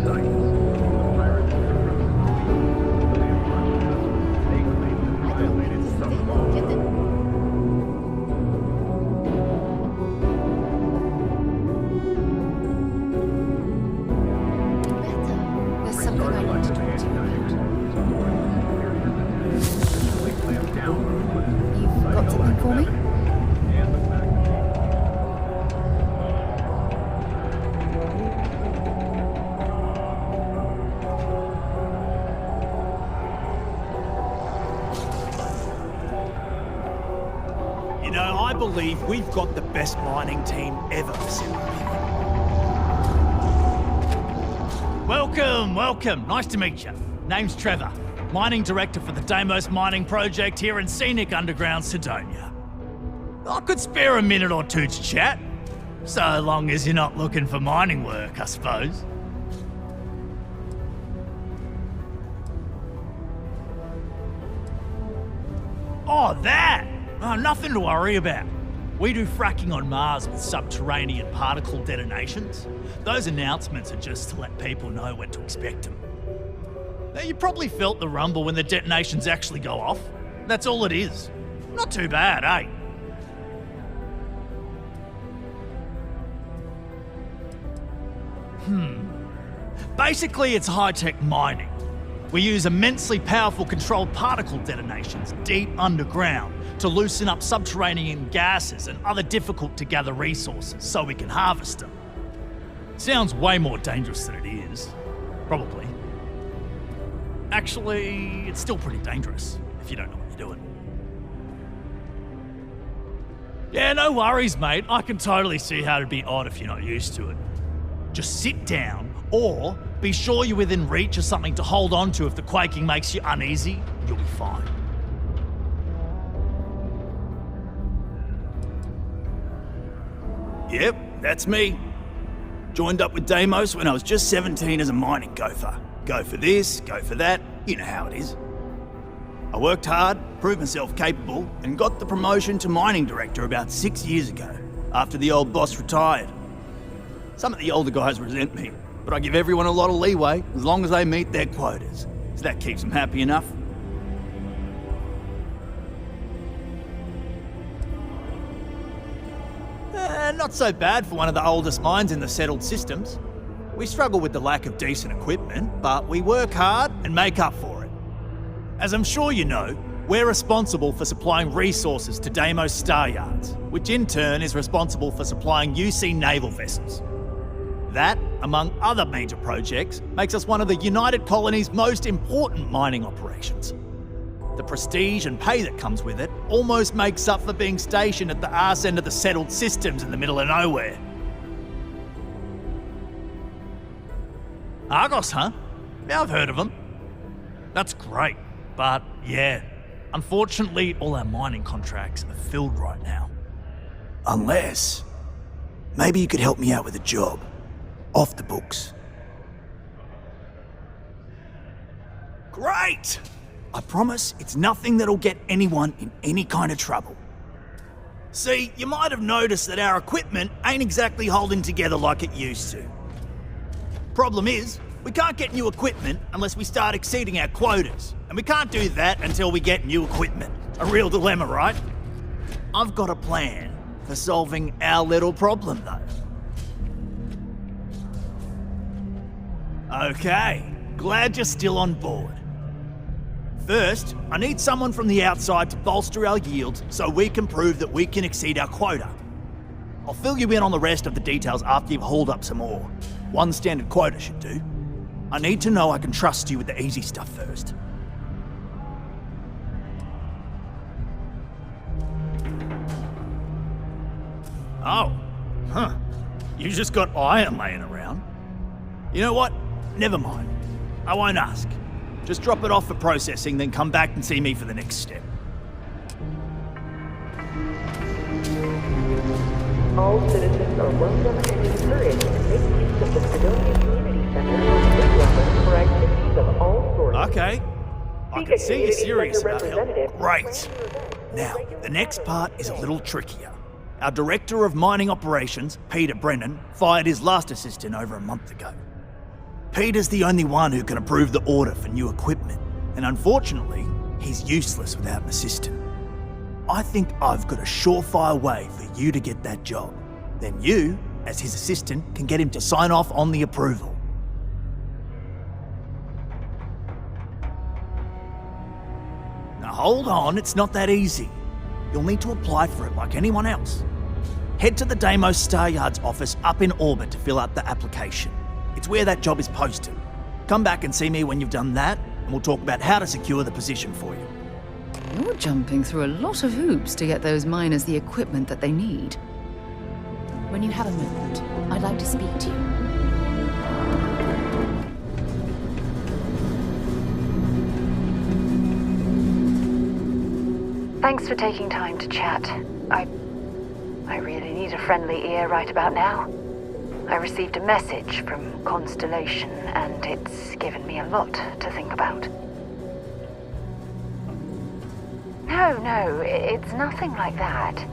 There's something I want to talk to you about. You've got something for me? You know, I believe we've got the best mining team ever assembled. Welcome. Nice to meet you. Name's Trevor, mining director for the Deimos mining project here in scenic underground Sidonia. I could spare a minute or two to chat, so long as you're not looking for mining work, I suppose. Oh, that! Oh, nothing to worry about. We do fracking on Mars with subterranean particle detonations. Those announcements are just to let people know when to expect them. Now, you probably felt the rumble when the detonations actually go off. That's all it is. Not too bad, eh? Basically, it's high-tech mining. We use immensely powerful controlled particle detonations deep underground to loosen up subterranean gases and other difficult-to-gather resources so we can harvest them. Sounds way more dangerous than it is. Probably. Actually, it's still pretty dangerous if you don't know what you're doing. Yeah, no worries, mate. I can totally see how it'd be odd if you're not used to it. Just sit down, or be sure you're within reach of something to hold on to if the quaking makes you uneasy. You'll be fine. Yep, that's me. Joined up with Deimos when I was just 17 as a mining gopher. Go for this, go for that, you know how it is. I worked hard, proved myself capable, and got the promotion to mining director about 6 years ago, after the old boss retired. Some of the older guys resent me, but I give everyone a lot of leeway as long as they meet their quotas. So that keeps them happy enough. Not so bad for one of the oldest mines in the settled systems. We struggle with the lack of decent equipment, but we work hard and make up for it. As I'm sure you know, we're responsible for supplying resources to Deimos Star Yards, which in turn is responsible for supplying UC naval vessels. That, among other major projects, makes us one of the United Colony's most important mining operations. The prestige and pay that comes with it almost makes up for being stationed at the arse end of the settled systems in the middle of nowhere. Argos, huh? Yeah, I've heard of them. That's great, but yeah, unfortunately all our mining contracts are filled right now. Unless, maybe you could help me out with a job. Off the books. Great! I promise it's nothing that'll get anyone in any kind of trouble. See, you might have noticed that our equipment ain't exactly holding together like it used to. Problem is, we can't get new equipment unless we start exceeding our quotas, and we can't do that until we get new equipment. A real dilemma, right? I've got a plan for solving our little problem, though. Okay, glad you're still on board. First, I need someone from the outside to bolster our yields so we can prove that we can exceed our quota. I'll fill you in on the rest of the details after you've hauled up some ore. One standard quota should do. I need to know I can trust you with the easy stuff first. Oh, huh. You just got iron laying around. You know what? Never mind. I won't ask. Just drop it off for processing, then come back and see me for the next step. All citizens are welcome and encouraged to make use of the Sidonia Community Center for activities of all sorts. Okay. I can see you're serious about help. Great. Now, the next part is a little trickier. Our Director of Mining Operations, Peter Brennan, fired his last assistant over a month ago. Peter's the only one who can approve the order for new equipment, and unfortunately, he's useless without an assistant. I think I've got a surefire way for you to get that job. Then you, as his assistant, can get him to sign off on the approval. Now hold on, it's not that easy. You'll need to apply for it like anyone else. Head to the Deimos Star Yard's office up in orbit to fill out the application. It's where that job is posted. Come back and see me when you've done that, and we'll talk about how to secure the position for you. You're jumping through a lot of hoops to get those miners the equipment that they need. When you have a moment, I'd like to speak to you. Thanks for taking time to chat. I really need a friendly ear right about now. I received a message from Constellation, and it's given me a lot to think about. No, it's nothing like that.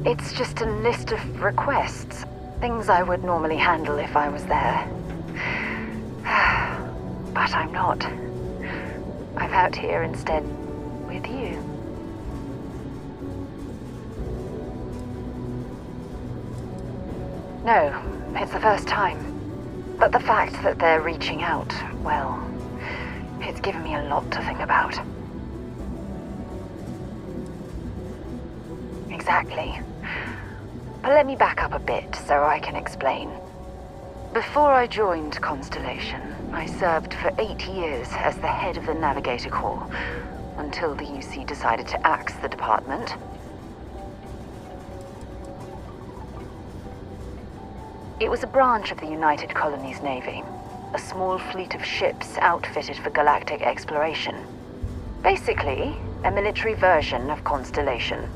It's just a list of requests. Things I would normally handle if I was there. But I'm not. I'm out here instead with you. No, it's the first time. But the fact that they're reaching out, well, it's given me a lot to think about. Exactly. But let me back up a bit so I can explain. Before I joined Constellation, I served for 8 years as the head of the Navigator Corps, until the UC decided to axe the department. It was a branch of the United Colonies Navy, a small fleet of ships outfitted for galactic exploration. Basically, a military version of Constellation.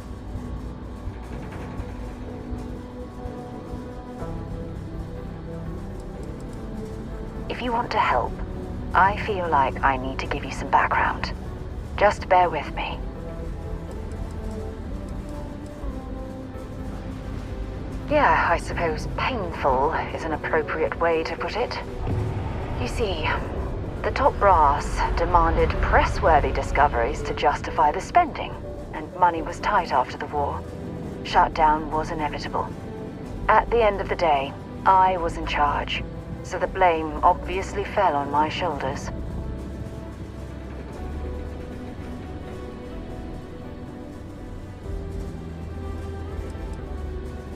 If you want to help, I feel like I need to give you some background. Just bear with me. Yeah, I suppose painful is an appropriate way to put it. You see, the top brass demanded press-worthy discoveries to justify the spending, and money was tight after the war. Shutdown was inevitable. At the end of the day, I was in charge, so the blame obviously fell on my shoulders.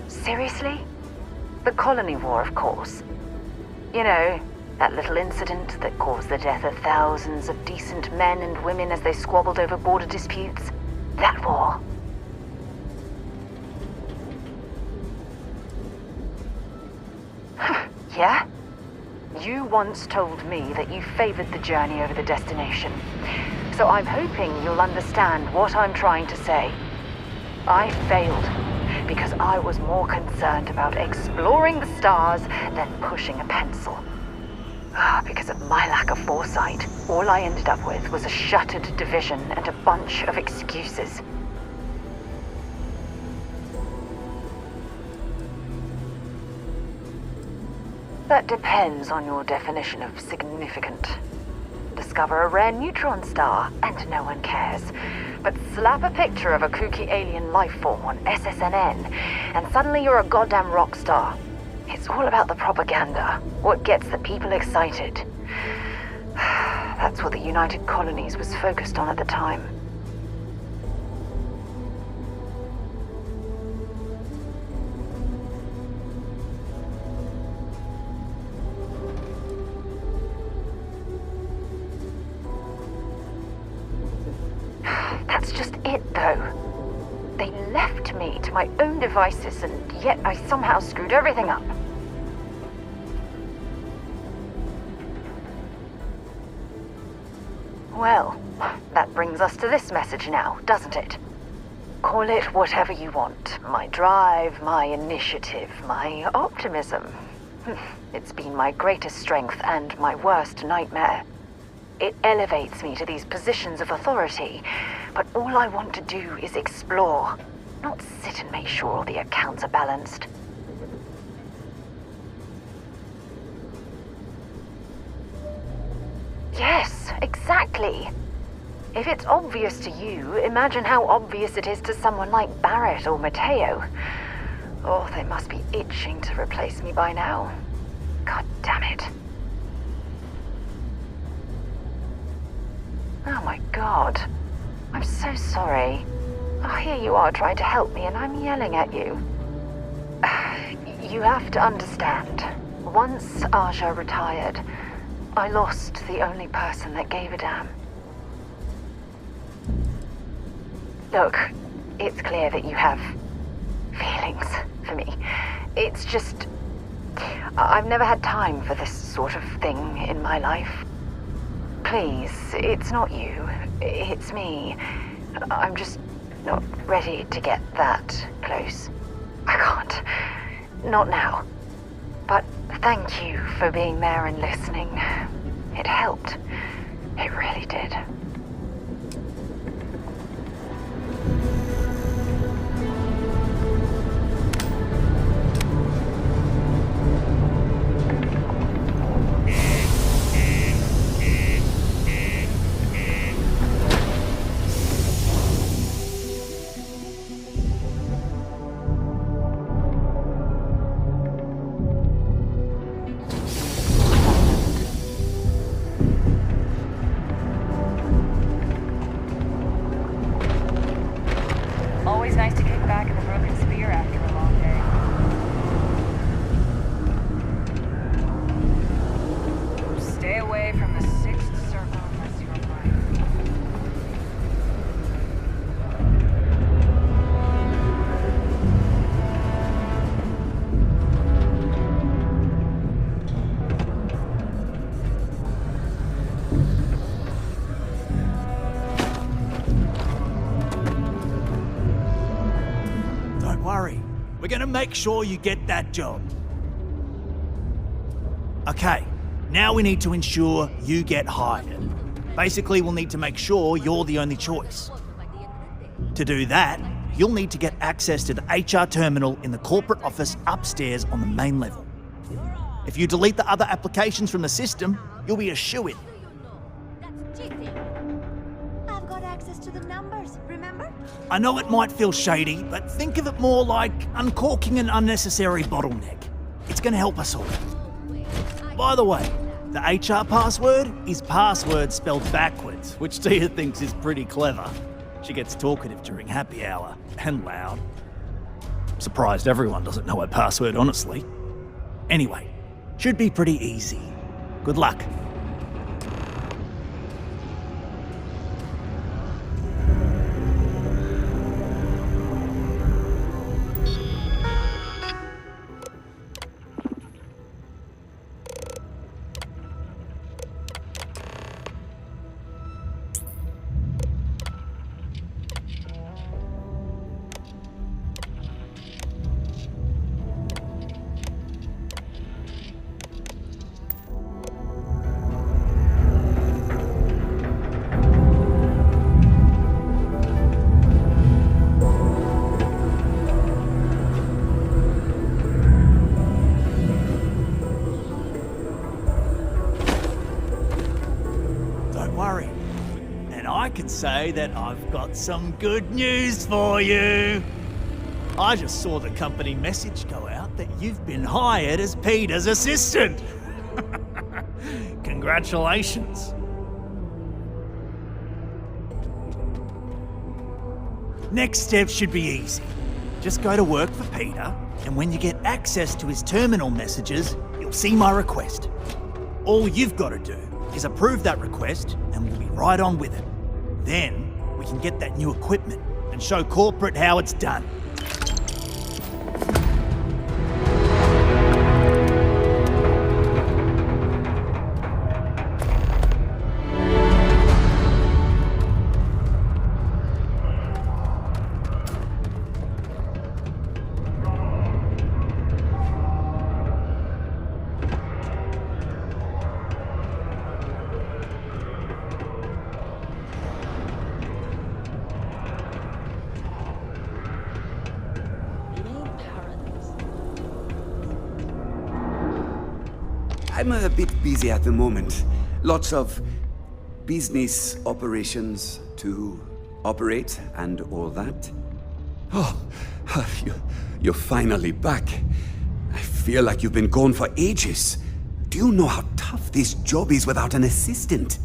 Seriously? The Colony War, of course. You know, that little incident that caused the death of thousands of decent men and women as they squabbled over border disputes? That war. Yeah? You once told me that you favored the journey over the destination. So I'm hoping you'll understand what I'm trying to say. I failed because I was more concerned about exploring the stars than pushing a pencil. Because of my lack of foresight, all I ended up with was a shattered division and a bunch of excuses. That depends on your definition of significant. Discover a rare neutron star, and no one cares. But slap a picture of a kooky alien life form on SSNN, and suddenly you're a goddamn rock star. It's all about the propaganda, what gets the people excited. That's what the United Colonies was focused on at the time. That's just it, though. They left me to my own devices, and yet I somehow screwed everything up. Well, that brings us to this message now, doesn't it? Call it whatever you want. My drive, my initiative, my optimism. It's been my greatest strength and my worst nightmare. It elevates me to these positions of authority, but all I want to do is explore, not sit and make sure all the accounts are balanced. Exactly. If it's obvious to you, imagine how obvious it is to someone like Barrett or Mateo. Oh, they must be itching to replace me by now. God damn it. Oh my god. I'm so sorry. Oh, here you are trying to help me and I'm yelling at you. You have to understand. Once Aja retired, I lost the only person that gave a damn. Look, it's clear that you have feelings for me. It's just... I've never had time for this sort of thing in my life. Please, it's not you. It's me. I'm just not ready to get that close. I can't. Not now. But thank you for being there and listening. It helped. It really did. Always nice to kick back in the broken spear after a long day. Stay away from the sixth circle unless you're fine. Don't worry. We're gonna make sure you get that job. Okay, now we need to ensure you get hired. Basically, we'll need to make sure you're the only choice. To do that, you'll need to get access to the HR terminal in the corporate office upstairs on the main level. If you delete the other applications from the system, you'll be a shoo-in. That's cheating. I've got access to the numbers, remember? I know it might feel shady, but think of it more like uncorking an unnecessary bottleneck. It's gonna help us all. By the way, the HR password is password spelled backwards, which Tia thinks is pretty clever. She gets talkative during happy hour, and loud. Surprised everyone doesn't know her password, honestly. Anyway, should be pretty easy. Good luck. Don't worry. And I can say that I've got some good news for you. I just saw the company message go out that you've been hired as Peter's assistant. Congratulations. Next step should be easy. Just go to work for Peter, and when you get access to his terminal messages, you'll see my request. All you've got to do is approve that request, and we'll be right on with it. Then, we can get that new equipment and show corporate how it's done. I'm a bit busy at the moment. Lots of business operations to operate and all that. Oh, you're finally back. I feel like you've been gone for ages. Do you know how tough this job is without an assistant?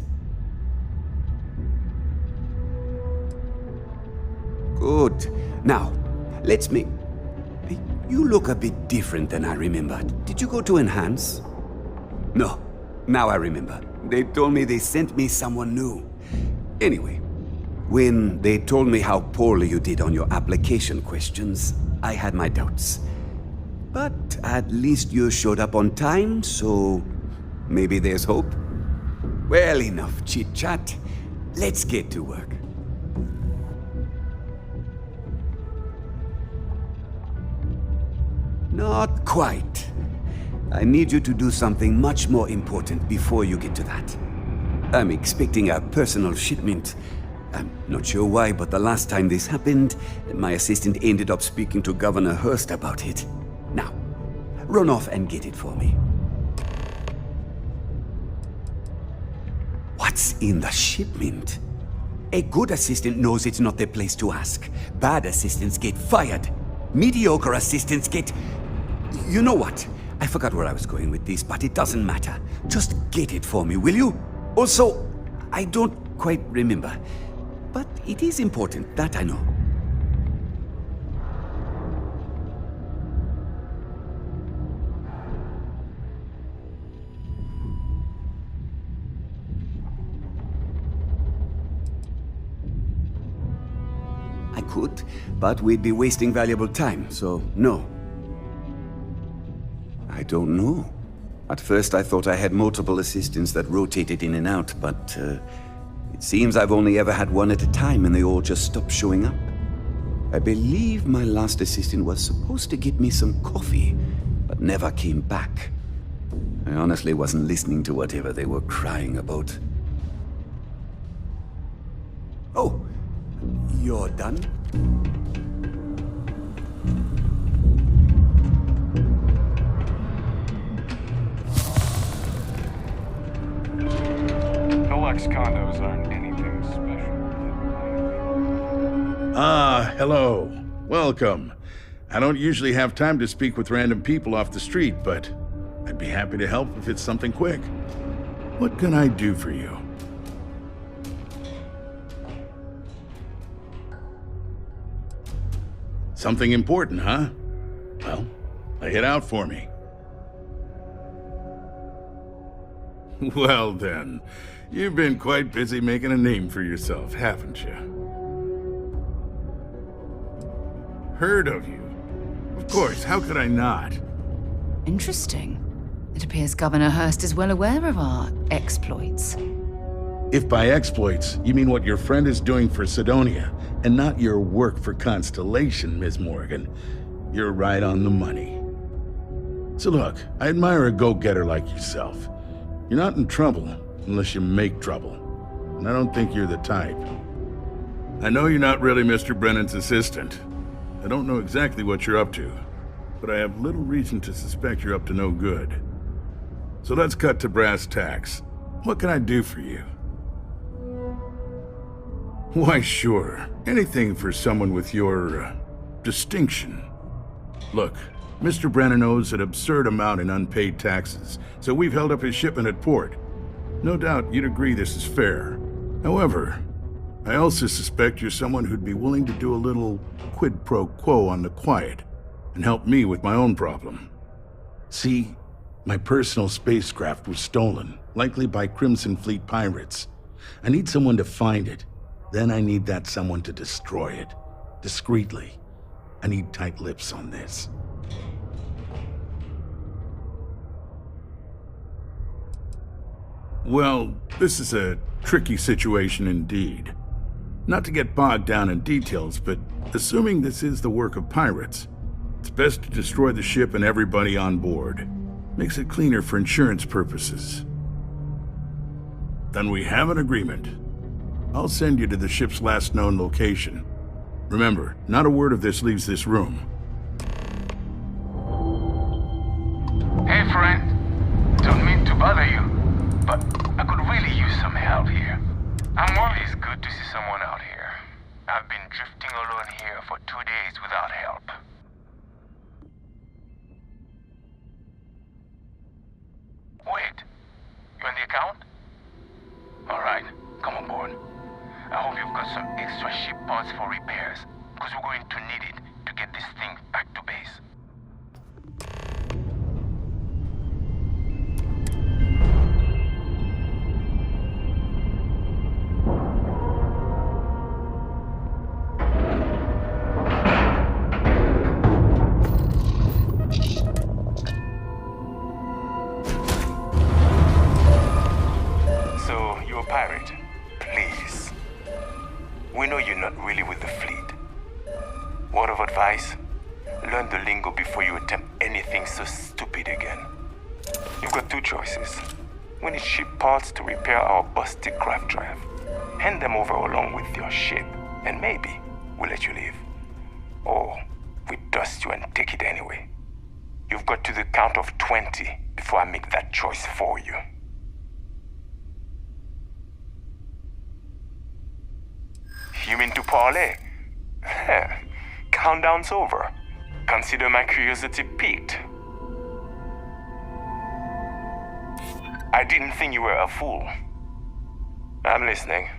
Good. Now, let's make... You look a bit different than I remembered. Did you go to Enhance? No. Now I remember. They told me they sent me someone new. Anyway, when they told me how poorly you did on your application questions, I had my doubts. But at least you showed up on time, so maybe there's hope. Well, enough chit-chat. Let's get to work. Not quite. I need you to do something much more important before you get to that. I'm expecting a personal shipment. I'm not sure why, but the last time this happened, my assistant ended up speaking to Governor Hurst about it. Now, run off and get it for me. What's in the shipment? A good assistant knows it's not their place to ask. Bad assistants get fired. Mediocre assistants get... You know what? I forgot where I was going with this, but it doesn't matter. Just get it for me, will you? Also, I don't quite remember. But it is important, that I know. I could, but we'd be wasting valuable time, so no. I don't know. At first I thought I had multiple assistants that rotated in and out, but it seems I've only ever had one at a time and they all just stopped showing up. I believe my last assistant was supposed to get me some coffee, but never came back. I honestly wasn't listening to whatever they were crying about. Oh, you're done? Deluxe condos aren't anything special. Ah, hello. Welcome. I don't usually have time to speak with random people off the street, but I'd be happy to help if it's something quick. What can I do for you? Something important, huh? Well, lay it out for me. Well then, you've been quite busy making a name for yourself, haven't you? Heard of you. Of course, how could I not? Interesting. It appears Governor Hurst is well aware of our exploits. If by exploits, you mean what your friend is doing for Sidonia, and not your work for Constellation, Ms. Morgan, you're right on the money. So look, I admire a go-getter like yourself. You're not in trouble unless you make trouble, and I don't think you're the type. I know you're not really Mr. Brennan's assistant. I don't know exactly what you're up to, but I have little reason to suspect you're up to no good. So let's cut to brass tacks. What can I do for you? Why, sure. Anything for someone with your, distinction. Look, Mr. Brennan owes an absurd amount in unpaid taxes, so we've held up his shipment at port. No doubt you'd agree this is fair. However, I also suspect you're someone who'd be willing to do a little quid pro quo on the quiet and help me with my own problem. See, my personal spacecraft was stolen, likely by Crimson Fleet pirates. I need someone to find it. Then I need that someone to destroy it. Discreetly. I need tight lips on this. Well, this is a tricky situation indeed. Not to get bogged down in details, but assuming this is the work of pirates, it's best to destroy the ship and everybody on board. Makes it cleaner for insurance purposes. Then we have an agreement. I'll send you to the ship's last known location. Remember, not a word of this leaves this room. Hey, friend. Don't mean to bother you, but I could really use some help here. drifting alone here for 2 days without help. Wait, you on the account? Alright, come on board. I hope you've got some extra ship parts for repairs, because we're going to need it to get this thing back to base. So, you're a pirate? Please. We know you're not really with the fleet. Word of advice? Learn the lingo before you attempt anything so stupid again. You've got two choices. We need ship parts to repair our busted craft drive. Hand them over along with your ship, and maybe we'll let you leave. Or we dust you and take it anyway. You've got to the count of 20 before I make that choice for you. You mean to parlay? Countdown's over. Consider my curiosity piqued. I didn't think you were a fool. I'm listening.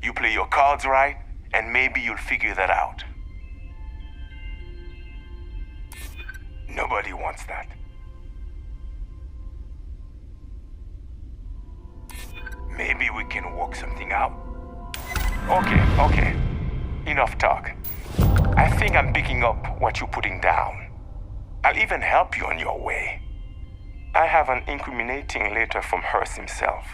You play your cards right, and maybe you'll figure that out. Nobody wants that. Maybe we can work something out. Okay. Enough talk. I think I'm picking up what you're putting down. I'll even help you on your way. I have an incriminating letter from Hearst himself.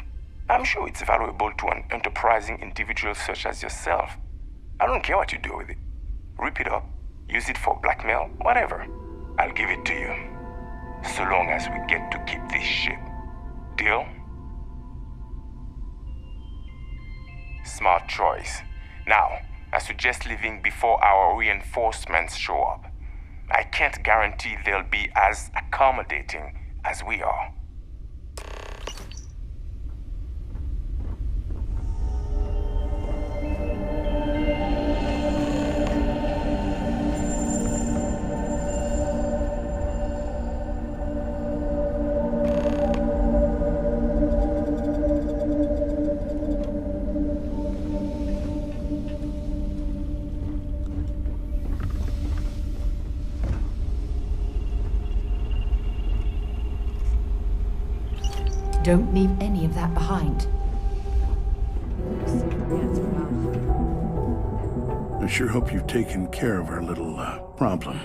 I'm sure it's valuable to an enterprising individual such as yourself. I don't care what you do with it. Rip it up, use it for blackmail, whatever. I'll give it to you. So long as we get to keep this ship. Deal? Smart choice. Now, I suggest leaving before our reinforcements show up. I can't guarantee they'll be as accommodating as we are. Don't leave any of that behind. I sure hope you've taken care of our little, problem.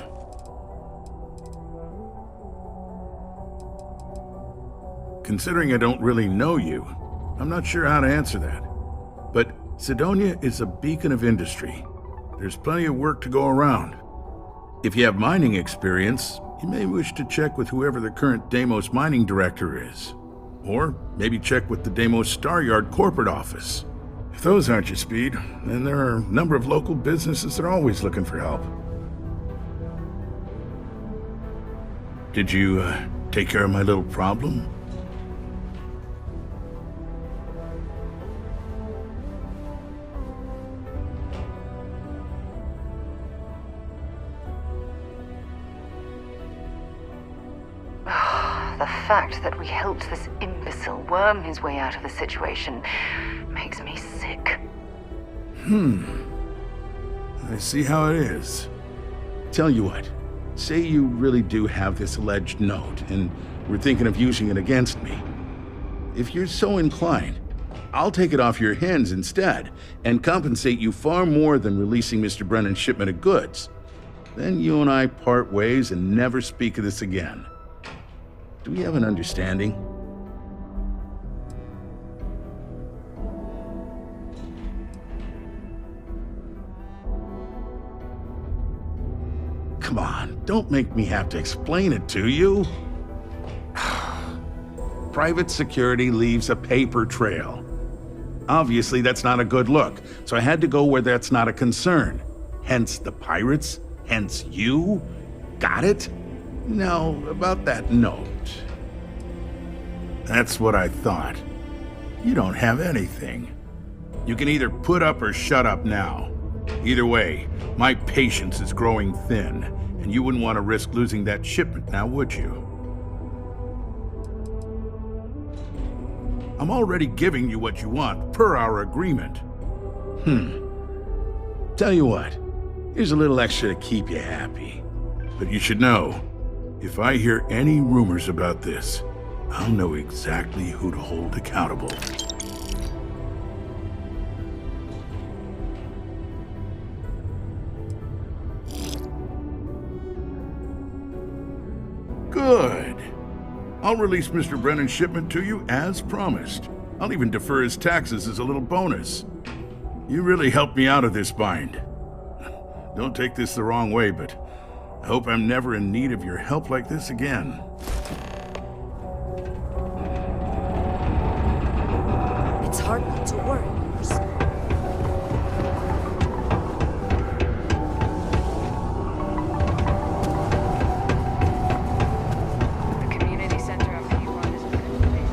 Considering I don't really know you, I'm not sure how to answer that. But Sidonia is a beacon of industry. There's plenty of work to go around. If you have mining experience, you may wish to check with whoever the current Deimos mining director is. Or maybe check with the Deimos Star Yard corporate office. If those aren't your speed, then there are a number of local businesses that are always looking for help. Did you, take care of my little problem? The fact that we helped this imbecile worm his way out of the situation makes me sick. I see how it is. Tell you what, say you really do have this alleged note, and we're thinking of using it against me. If you're so inclined, I'll take it off your hands instead, and compensate you far more than releasing Mr. Brennan's shipment of goods. Then you and I part ways and never speak of this again. Do we have an understanding? Come on, don't make me have to explain it to you. Private security leaves a paper trail. Obviously, that's not a good look, so I had to go where that's not a concern. Hence the pirates, hence you. Got it? Now, about that note. That's what I thought. You don't have anything. You can either put up or shut up now. Either way, my patience is growing thin, and you wouldn't want to risk losing that shipment now, would you? I'm already giving you what you want, per our agreement. Tell you what, here's a little extra to keep you happy. But you should know, if I hear any rumors about this, I'll know exactly who to hold accountable. Good. I'll release Mr. Brennan's shipment to you as promised. I'll even defer his taxes as a little bonus. You really helped me out of this bind. Don't take this the wrong way, but I hope I'm never in need of your help like this again. It's hard not to worry. The community center of the Yukon is a good place.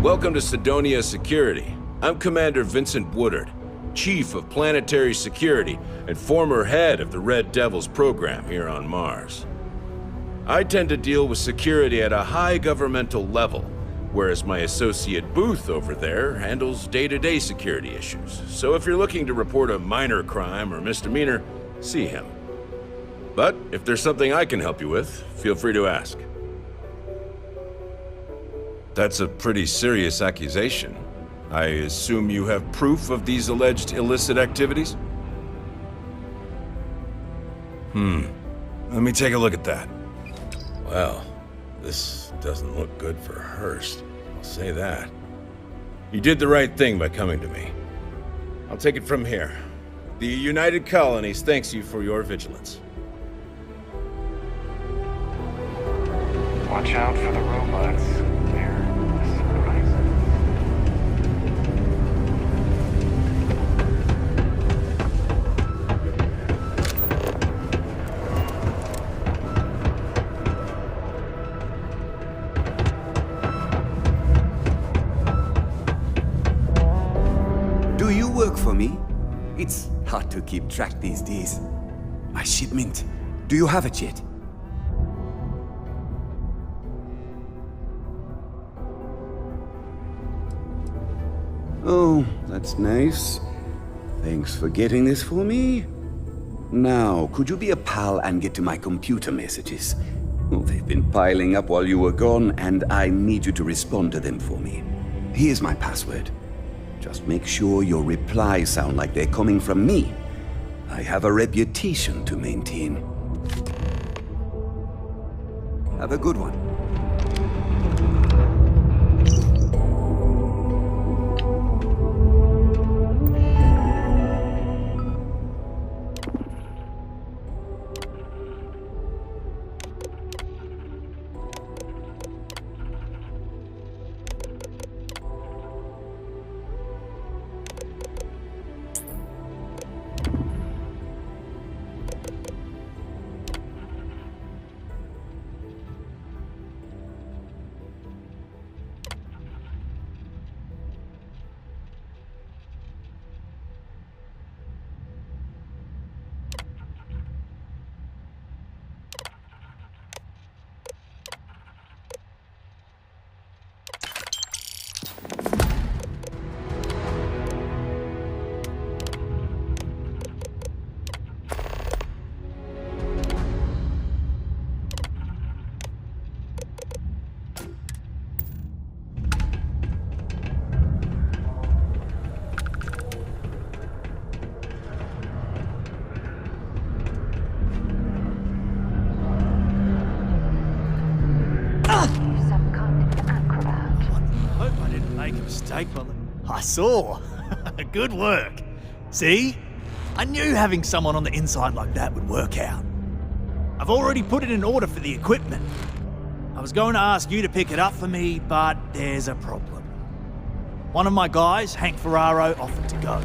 Welcome to Sidonia Security. I'm Commander Vincent Woodard, Chief of Planetary Security and former head of the Red Devils program here on Mars. I tend to deal with security at a high governmental level, whereas my associate Booth over there handles day-to-day security issues. So if you're looking to report a minor crime or misdemeanor, see him. But if there's something I can help you with, feel free to ask. That's a pretty serious accusation. I assume you have proof of these alleged illicit activities? Let me take a look at that. Well, this doesn't look good for Hearst. I'll say that. You did the right thing by coming to me. I'll take it from here. The United Colonies thanks you for your vigilance. Watch out for the robots. They're a surprise. Do you work for me? It's hard to keep track these days. My shipment. Do you have it yet? Oh, that's nice. Thanks for getting this for me. Now, could you be a pal and get to my computer messages? Oh, they've been piling up while you were gone, and I need you to respond to them for me. Here's my password. Just make sure your replies sound like they're coming from me. I have a reputation to maintain. Have a good one. Some kind of acrobat. Hope I didn't make a mistake, but I saw. Good work. See? I knew having someone on the inside like that would work out. I've already put it in order for the equipment. I was going to ask you to pick it up for me, but there's a problem. One of my guys, Hank Ferraro, offered to go.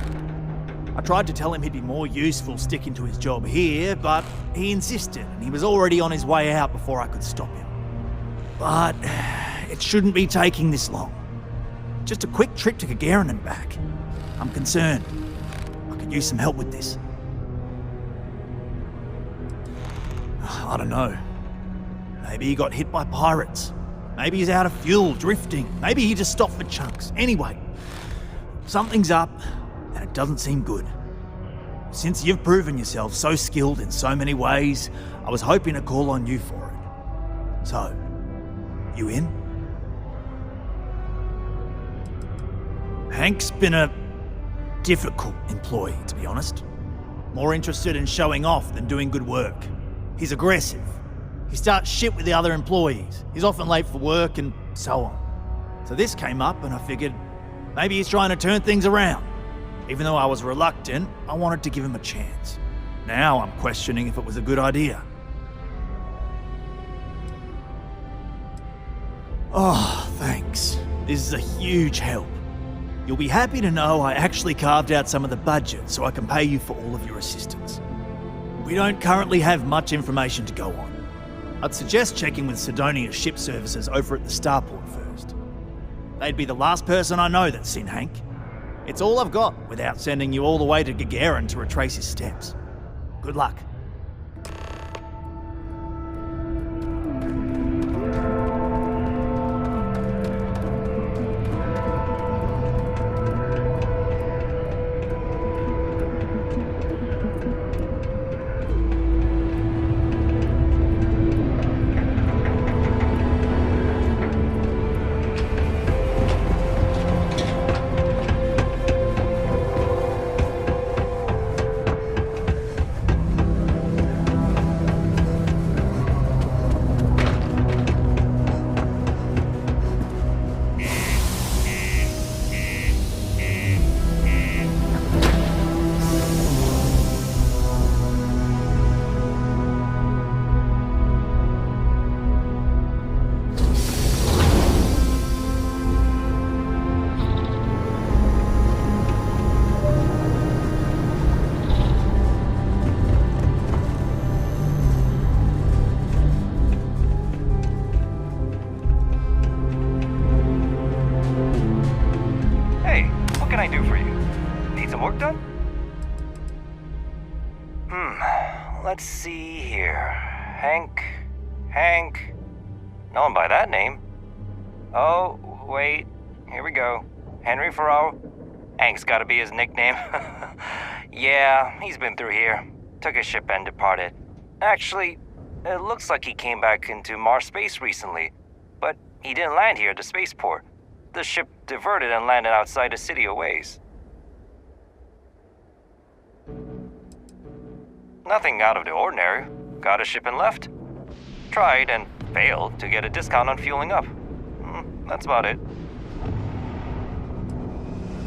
I tried to tell him he'd be more useful sticking to his job here, but he insisted, and he was already on his way out before I could stop him. But it shouldn't be taking this long. Just a quick trip to Gagarin and back. I'm concerned. I could use some help with this. I don't know. Maybe he got hit by pirates. Maybe he's out of fuel, drifting. Maybe he just stopped for chunks. Anyway, something's up, and it doesn't seem good. Since you've proven yourself so skilled in so many ways, I was hoping to call on you for it. So, you in? Hank's been a difficult employee, to be honest. More interested in showing off than doing good work. He's aggressive. He starts shit with the other employees. He's often late for work and so on. So this came up and I figured maybe he's trying to turn things around. Even though I was reluctant, I wanted to give him a chance. Now I'm questioning if it was a good idea. Oh, thanks. This is a huge help. You'll be happy to know I actually carved out some of the budget so I can pay you for all of your assistance. We don't currently have much information to go on. I'd suggest checking with Sidonia's ship services over at the starport first. They'd be the last person I know that's seen Hank. It's all I've got without sending you all the way to Gagarin to retrace his steps. Good luck. What can I do for you? Need some work done? Let's see here. Hank. No one by that name. Oh, wait. Here we go. Henry Farrow. Hank's gotta be his nickname. Yeah, he's been through here. Took his ship and departed. Actually, it looks like he came back into Mars space recently, but he didn't land here at the spaceport. The ship diverted and landed outside the city a ways. Nothing out of the ordinary. Got a ship and left. Tried and failed to get a discount on fueling up. That's about it.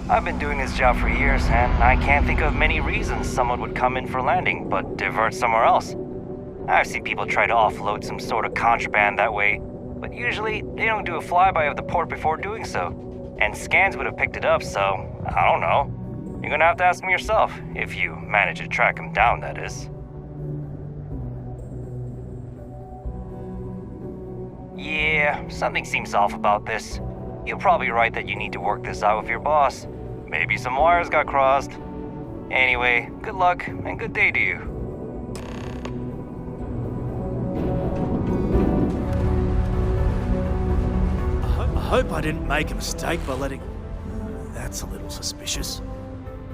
I've been doing this job for years, and I can't think of many reasons someone would come in for landing, but divert somewhere else. I've seen people try to offload some sort of contraband that way, but usually they don't do a flyby of the port before doing so. And scans would have picked it up, so I don't know. You're gonna have to ask them yourself, if you manage to track him down, that is. Yeah, something seems off about this. You're probably right that you need to work this out with your boss. Maybe some wires got crossed. Anyway, good luck and good day to you. I hope I didn't make a mistake by letting... That's a little suspicious.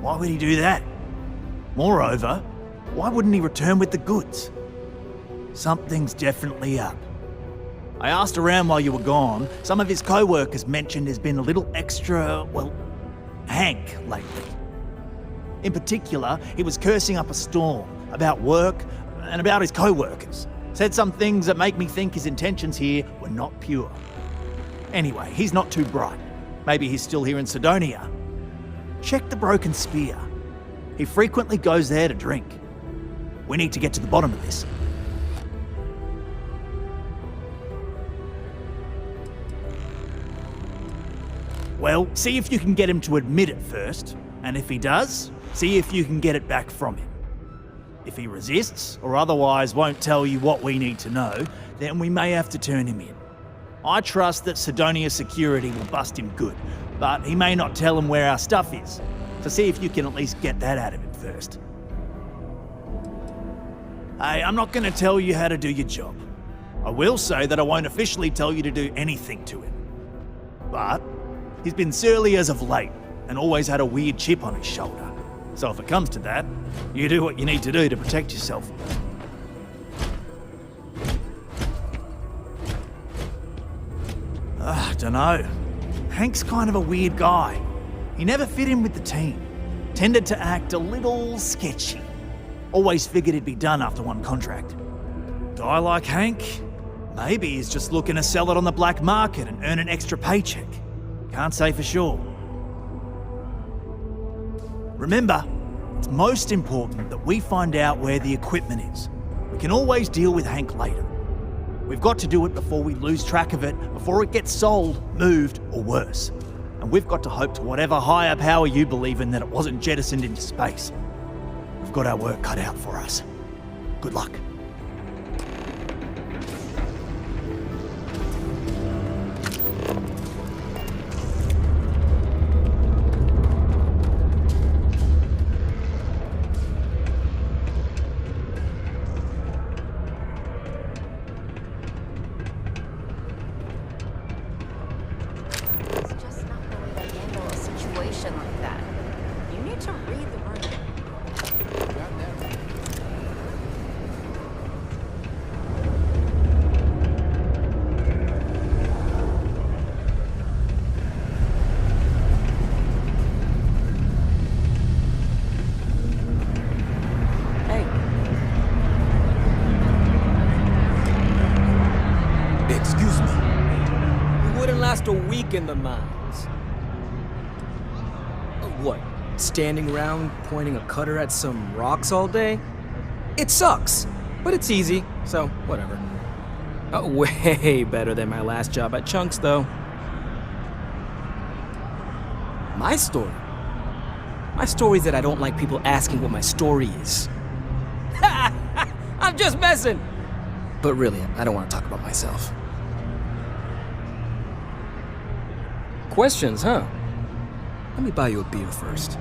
Why would he do that? Moreover, why wouldn't he return with the goods? Something's definitely up. I asked around while you were gone. Some of his co-workers mentioned there's been a little extra, well, Hank lately. In particular, he was cursing up a storm about work and about his co-workers. Said some things that make me think his intentions here were not pure. Anyway, he's not too bright. Maybe he's still here in Sidonia. Check the Broken Spear. He frequently goes there to drink. We need to get to the bottom of this. Well, see if you can get him to admit it first, and if he does, see if you can get it back from him. If he resists, or otherwise won't tell you what we need to know, then we may have to turn him in. I trust that Sidonia Security will bust him good, but he may not tell him where our stuff is. So see if you can at least get that out of him first. Hey, I'm not going to tell you how to do your job. I will say that I won't officially tell you to do anything to him. But he's been surly as of late and always had a weird chip on his shoulder. So if it comes to that, you do what you need to do to protect yourself. Dunno. Hank's kind of a weird guy. He never fit in with the team. Tended to act a little sketchy. Always figured he'd be done after one contract. Guy like Hank? Maybe he's just looking to sell it on the black market and earn an extra paycheck. Can't say for sure. Remember, it's most important that we find out where the equipment is. We can always deal with Hank later. We've got to do it before we lose track of it, before it gets sold, moved, or worse. And we've got to hope to whatever higher power you believe in that it wasn't jettisoned into space. We've got our work cut out for us. Good luck. A week in the mines. What? Standing around pointing a cutter at some rocks all day? It sucks, but it's easy, so whatever. Way better than my last job at Chunks, though. My story? My story's that I don't like people asking what my story is. I'm just messing! But really, I don't want to talk about myself. Questions, huh? Let me buy you a beer first.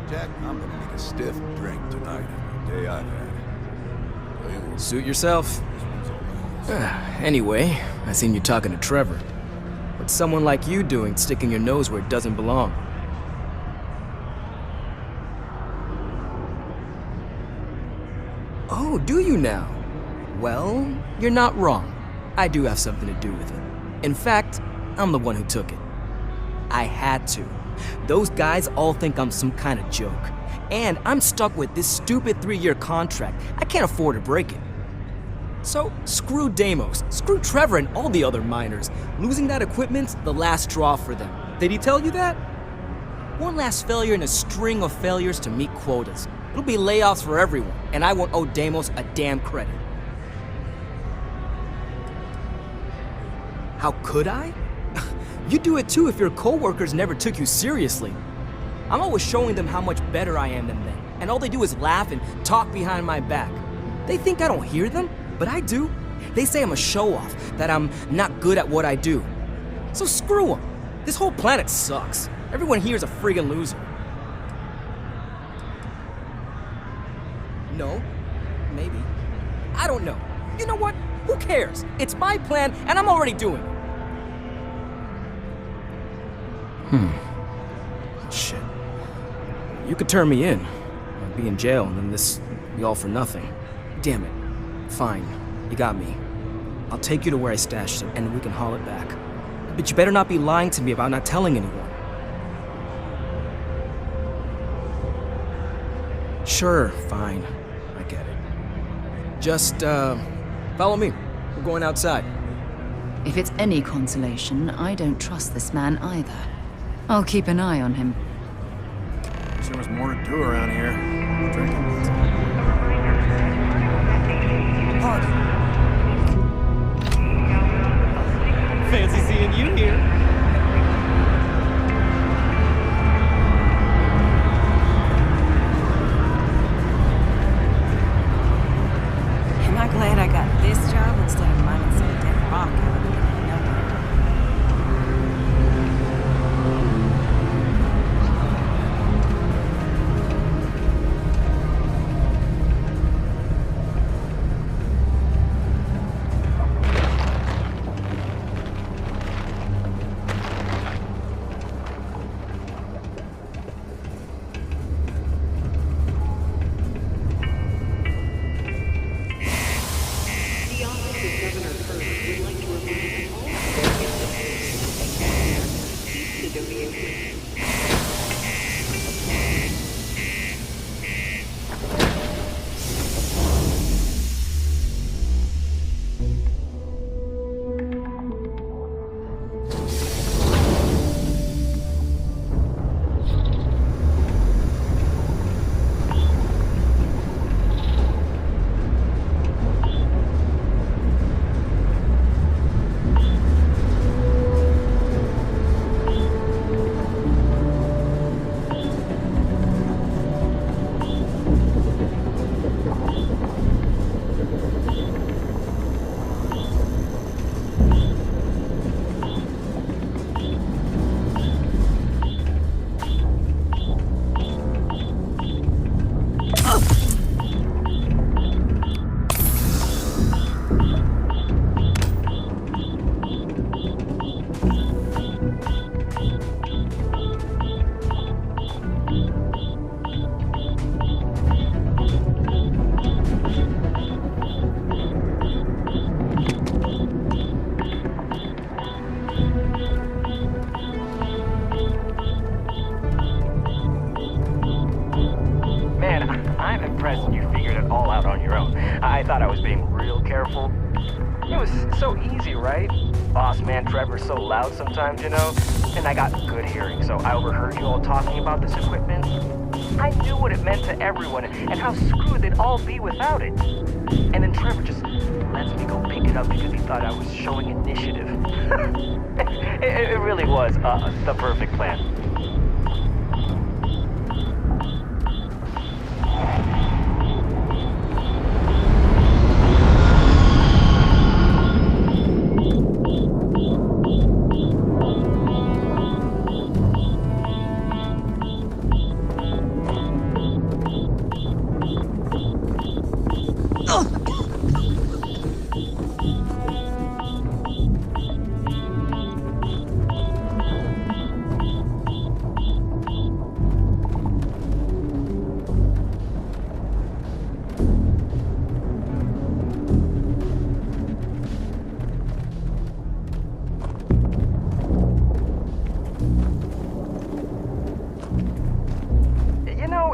Jack, I'm gonna need a stiff drink tonight every day I've had. Suit yourself. Anyway, I seen you talking to Trevor. What's someone like you doing sticking your nose where it doesn't belong? Oh, do you now? Well, you're not wrong. I do have something to do with it. In fact, I'm the one who took it. I had to. Those guys all think I'm some kind of joke. And I'm stuck with this stupid 3-year contract. I can't afford to break it. So, screw Deimos, screw Trevor and all the other miners. Losing that equipment's the last straw for them. Did he tell you that? One last failure in a string of failures to meet quotas. It'll be layoffs for everyone, and I won't owe Deimos a damn credit. How could I? You'd do it too if your coworkers never took you seriously. I'm always showing them how much better I am than them, and all they do is laugh and talk behind my back. They think I don't hear them, but I do. They say I'm a show-off, that I'm not good at what I do. So screw them. This whole planet sucks. Everyone here is a friggin' loser. No, maybe. I don't know. You know what? Who cares? It's my plan, and I'm already doing it. Shit. You could turn me in. I'd be in jail, and then this be all for nothing. Damn it. Fine. You got me. I'll take you to where I stashed it, and we can haul it back. But you better not be lying to me about not telling anyone. Sure, fine. I get it. Just, follow me. We're going outside. If it's any consolation, I don't trust this man either. I'll keep an eye on him. Sure was more to do around here. Drinking. Party. Fancy seeing you here. Am I glad I got this job instead of mining some dead rock out in the middle of nowhere? I thought I was being real careful. It was so easy, right? Boss man Trevor's so loud sometimes, you know? And I got good hearing, so I overheard you all talking about this equipment. I knew what it meant to everyone and how screwed they'd all be without it. And then Trevor just lets me go pick it up because he thought I was showing initiative. It really was the perfect plan.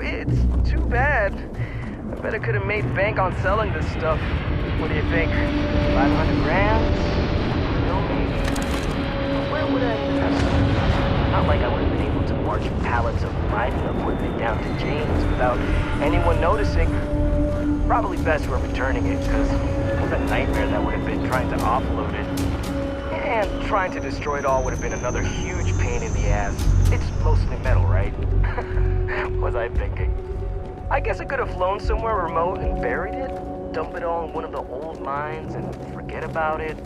It's too bad. I bet I could have made bank on selling this stuff. What do you think? 500 grand? No, maybe. Where would I invest? Not like I would have been able to march pallets of mining equipment down to James without anyone noticing. Probably best we're returning it, because what a nightmare that would have been trying to offload it. And trying to destroy it all would have been another huge pain in the ass. It's mostly metal, right? Was I thinking? I guess I could have flown somewhere remote and buried it, dump it all in one of the old mines and forget about it.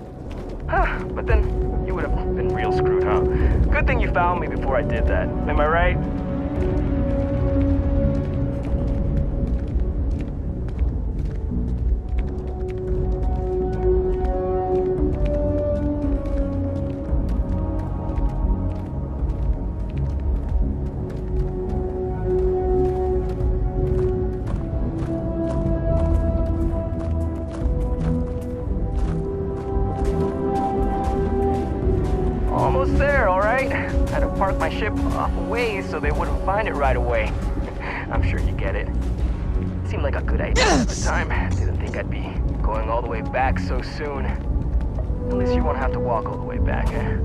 But then you would have been real screwed, huh? Good thing you found me before I did that. Am I right? Almost there, all right? Had to park my ship off a ways so they wouldn't find it right away. I'm sure you get it. Seemed like a good idea at the time. Didn't think I'd be going all the way back so soon. At least you won't have to walk all the way back, eh?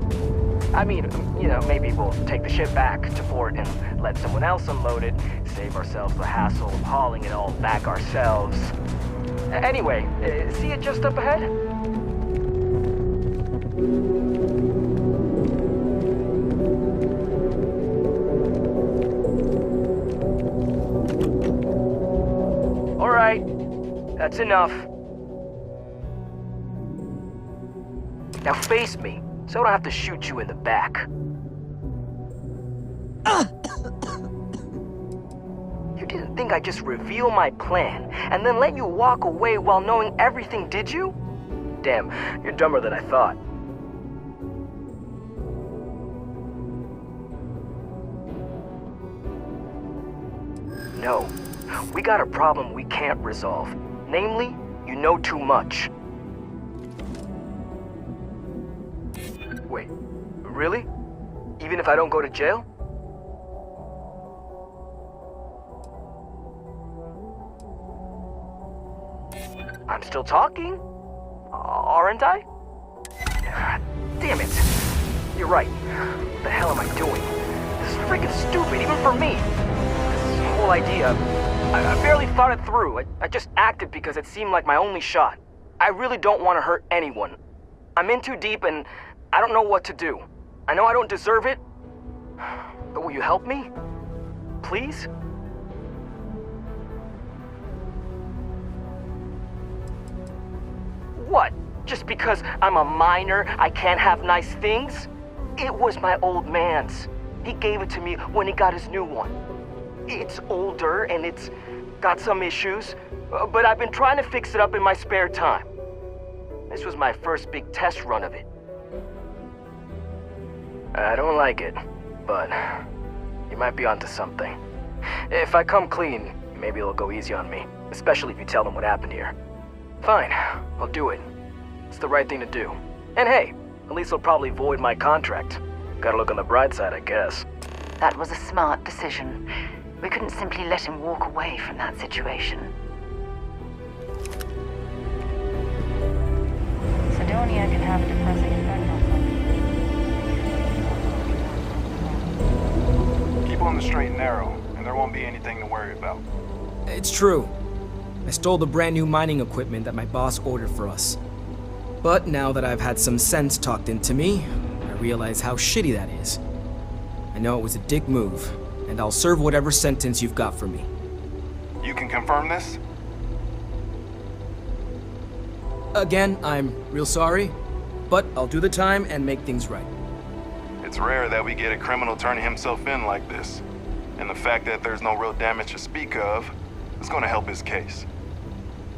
I mean, you know, maybe we'll take the ship back to port and let someone else unload it, save ourselves the hassle of hauling it all back ourselves. Anyway, see it just up ahead? That's enough. Now face me, so I don't have to shoot you in the back. You didn't think I'd just reveal my plan, and then let you walk away while knowing everything, did you? Damn, you're dumber than I thought. No, we got a problem we can't resolve. Namely, you know too much. Wait, really? Even if I don't go to jail? I'm still talking? Aren't I? Damn it. You're right. What the hell am I doing? This is freaking stupid, even for me. This whole idea... I barely thought it through. I just acted because it seemed like my only shot. I really don't want to hurt anyone. I'm in too deep and I don't know what to do. I know I don't deserve it, but will you help me? Please? What? Just because I'm a minor, I can't have nice things? It was my old man's. He gave it to me when he got his new one. It's older and it's got some issues, but I've been trying to fix it up in my spare time. This was my first big test run of it. I don't like it, but you might be onto something. If I come clean, maybe it'll go easy on me, especially if you tell them what happened here. Fine, I'll do it. It's the right thing to do. And hey, at least they'll probably void my contract. Gotta look on the bright side, I guess. That was a smart decision. We couldn't simply let him walk away from that situation. Sidonia can have a depressing effect on some people. Keep on the straight and narrow, and there won't be anything to worry about. It's true. I stole the brand new mining equipment that my boss ordered for us. But now that I've had some sense talked into me, I realize how shitty that is. I know it was a dick move, and I'll serve whatever sentence you've got for me. You can confirm this? Again, I'm real sorry, but I'll do the time and make things right. It's rare that we get a criminal turning himself in like this. And the fact that there's no real damage to speak of is going to help his case.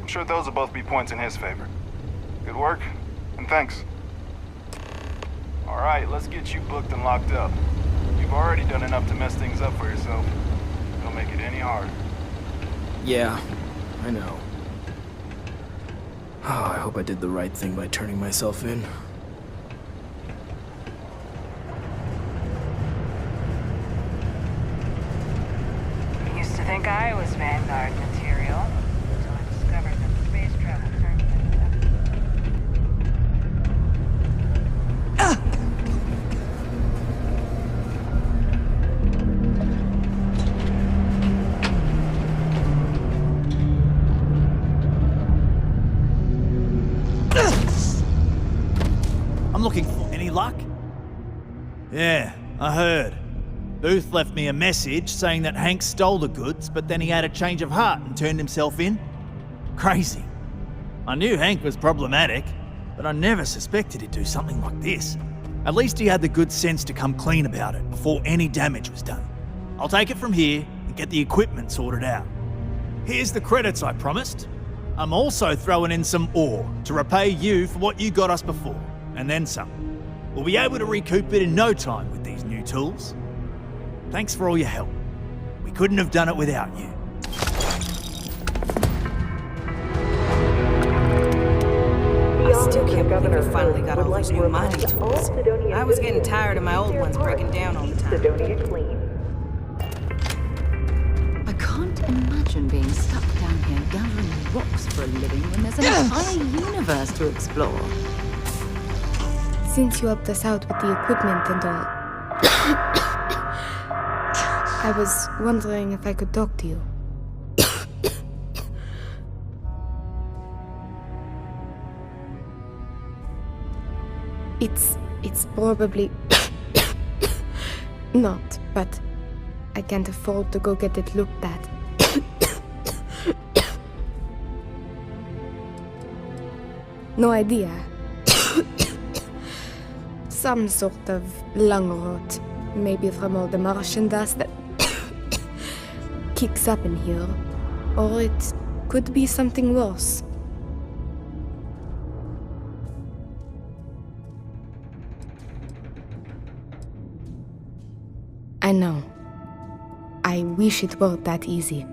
I'm sure those will both be points in his favor. Good work, and thanks. All right, let's get you booked and locked up. You've already done enough to mess things up for yourself. Don't make it any harder. Yeah, I know. Oh, I hope I did the right thing by turning myself in. I used to think I was Vanguard material, until I discovered that space travel turned things up. I'm looking for any luck? Yeah, I heard. Booth left me a message saying that Hank stole the goods, but then he had a change of heart and turned himself in. Crazy. I knew Hank was problematic, but I never suspected he'd do something like this. At least he had the good sense to come clean about it before any damage was done. I'll take it from here and get the equipment sorted out. Here's the credits I promised. I'm also throwing in some ore to repay you for what you got us before, and then some. We'll be able to recoup it in no time with these new tools. Thanks for all your help. We couldn't have done it without you. I still can't believe we finally got all those new mining tools. I was getting tired of my old ones breaking down all the time. I can't imagine being stuck down here gathering rocks for a living when there's an entire universe to explore. Since you helped us out with the equipment and all, I was wondering if I could talk to you. It's probably not, but I can't afford to go get it looked at. No idea. Some sort of lung rot. Maybe from all the Martian dust that kicks up in here. Or it could be something worse. I know. I wish it were that easy.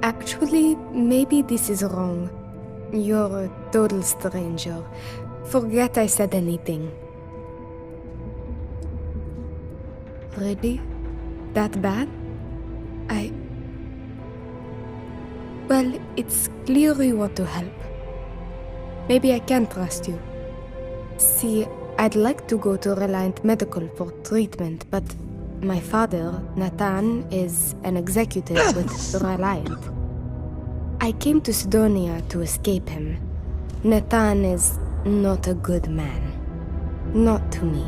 Actually, maybe this is wrong. You're a total stranger. Forget I said anything. Really? That bad? Well, it's clear you want to help. Maybe I can trust you. See, I'd like to go to Reliant Medical for treatment, but my father, Nathan, is an executive with Reliant. I came to Sidonia to escape him. Nathan is not a good man. Not to me.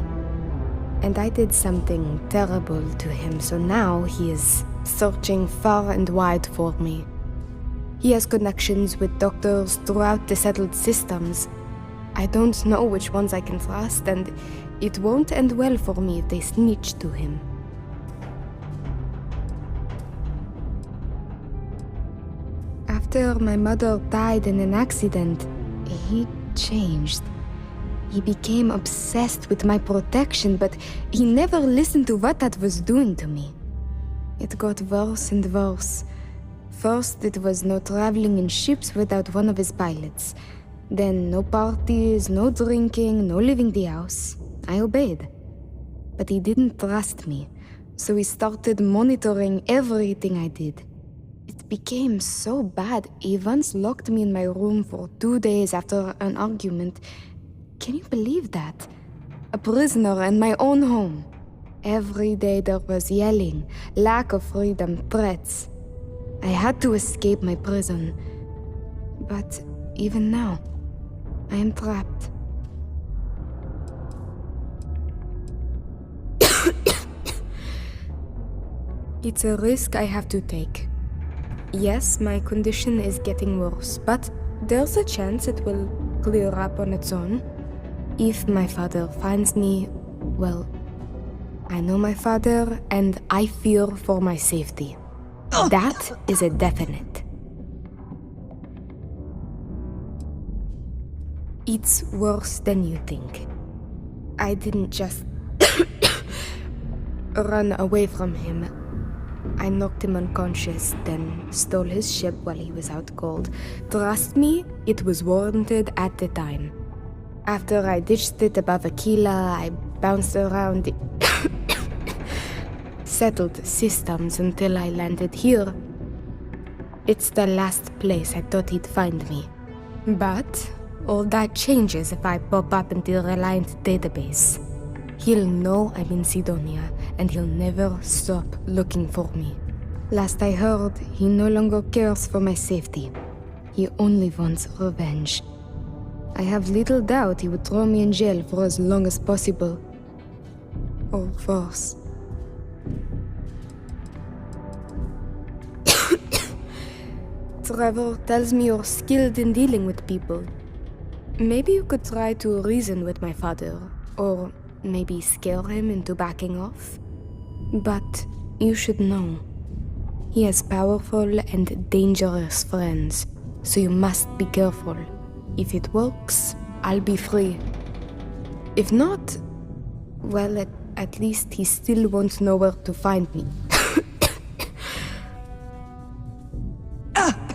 And I did something terrible to him, so now he is searching far and wide for me. He has connections with doctors throughout the settled systems. I don't know which ones I can trust, and it won't end well for me if they snitch to him. After my mother died in an accident, he changed. He became obsessed with my protection, but he never listened to what that was doing to me. It got worse and worse. First, it was no traveling in ships without one of his pilots. Then no parties, no drinking, no leaving the house. I obeyed. But he didn't trust me, so he started monitoring everything I did. It became so bad, he once locked me in my room for 2 days after an argument. Can you believe that? A prisoner in my own home. Every day there was yelling, lack of freedom, threats. I had to escape my prison. But even now, I am trapped. It's a risk I have to take. Yes, my condition is getting worse, but there's a chance it will clear up on its own. If my father finds me, well, I know my father and I fear for my safety. That is a definite. It's worse than you think. I didn't just run away from him. I knocked him unconscious, then stole his ship while he was out cold. Trust me, it was warranted at the time. After I ditched it above Aquila, I bounced around settled systems until I landed here. It's the last place I thought he'd find me. But all that changes if I pop up in the Reliant database. He'll know I'm in Sidonia, and he'll never stop looking for me. Last I heard, he no longer cares for my safety. He only wants revenge. I have little doubt he would throw me in jail for as long as possible. Or worse. Trevor tells me you're skilled in dealing with people. Maybe you could try to reason with my father, or maybe scare him into backing off. But you should know, he has powerful and dangerous friends, so you must be careful. If it works, I'll be free. If not, well, at least he still won't know where to find me.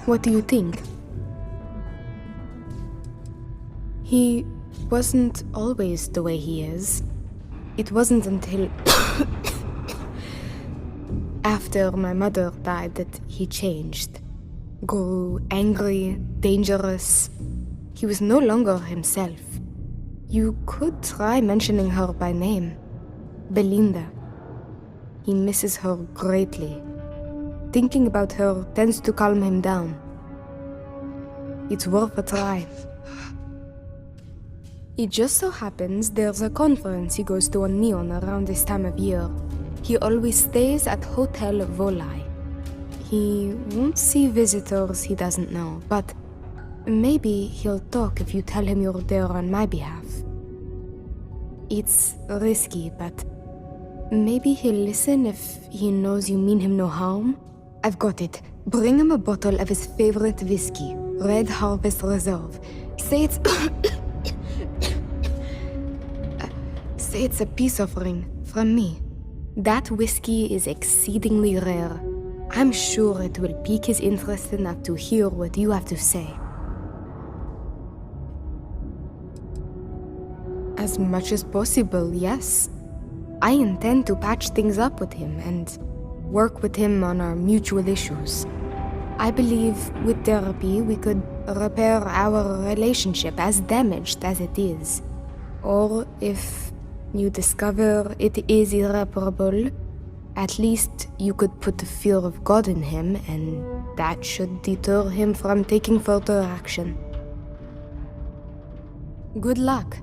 What do you think? He wasn't always the way he is. It wasn't until after my mother died that he changed. Grew angry, dangerous. He was no longer himself. You could try mentioning her by name. Belinda. He misses her greatly. Thinking about her tends to calm him down. It's worth a try. It just so happens there's a conference he goes to on Neon around this time of year. He always stays at Hotel Volai. He won't see visitors he doesn't know, but maybe he'll talk if you tell him you're there on my behalf. It's risky, but maybe he'll listen if he knows you mean him no harm. I've got it. Bring him a bottle of his favorite whiskey, Red Harvest Reserve. Say it's... Say it's a peace offering from me. That whiskey is exceedingly rare. I'm sure it will pique his interest enough to hear what you have to say. As much as possible, yes. I intend to patch things up with him and work with him on our mutual issues. I believe with therapy we could repair our relationship, as damaged as it is. Or if you discover it is irreparable, at least you could put the fear of God in him, and that should deter him from taking further action. Good luck.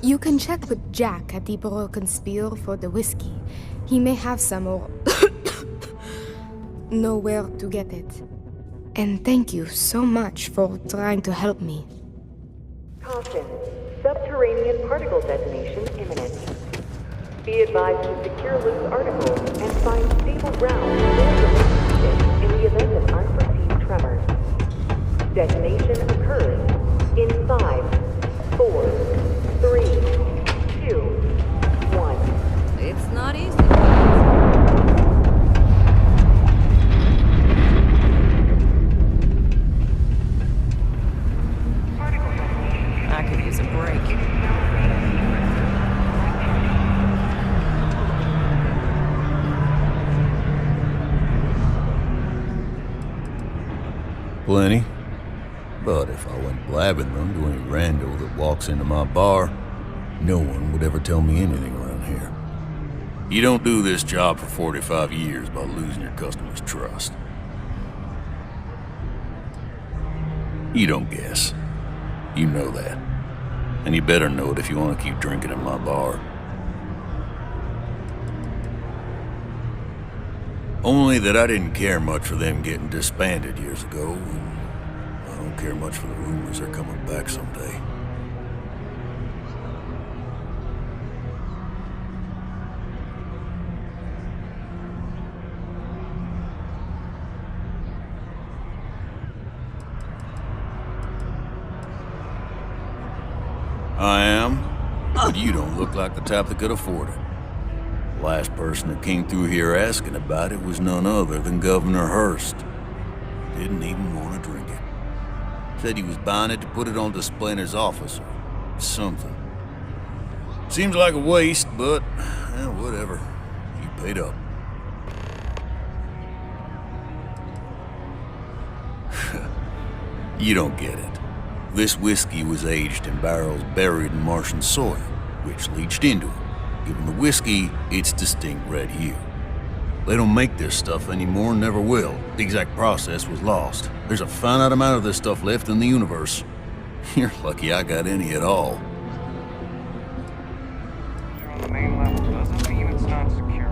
You can check with Jack at the Broken Spear for the whiskey. He may have some or know where to get it. And thank you so much for trying to help me. Caution. Subterranean particle detonation imminent. Be advised to secure loose articles and find stable ground in the event of unforeseen tremors. Detonation occurs in 5, 4, 3, 2, 1. It's not easy. I could use a break. Plenty. But But if I went blabbing them to any rando that walks into my bar, no one would ever tell me anything around here. You don't do this job for 45 years by losing your customers' trust. You don't guess. You know that. And you better know it if you want to keep drinking at my bar. Only that I didn't care much for them getting disbanded years ago, and I don't care much for the rumors they're coming back someday. I am, but you don't look like the type that could afford it. The last person that came through here asking about it was none other than Governor Hurst. Didn't even want to drink it. Said he was buying it to put it on display in his office or something. Seems like a waste, but whatever. He paid up. You don't get it. This whiskey was aged in barrels buried in Martian soil, which leached into it, giving the whiskey its distinct red hue. They don't make this stuff anymore and never will. The exact process was lost. There's a finite amount of this stuff left in the universe. You're lucky I got any at all. You're on the main level doesn't mean it's not secure.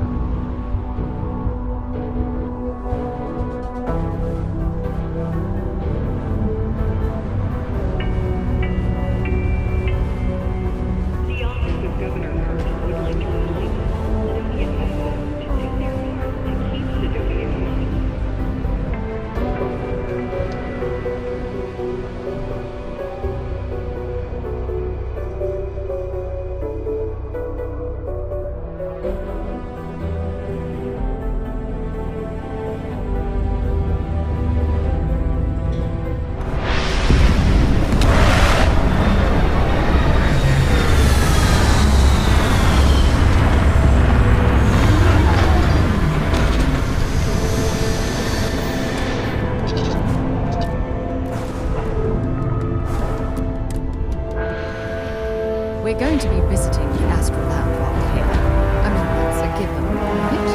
We're going to be visiting the astral lab while here. I mean, that's a given, right?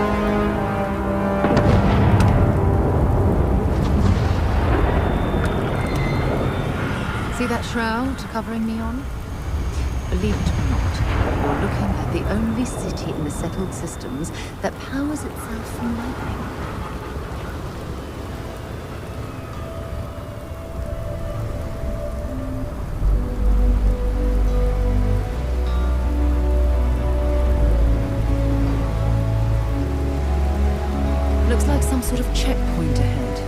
See that shroud covering Neon? Believe it or not, you're looking at the only city in the settled systems that powers itself from lightning. Looks like some sort of checkpoint ahead.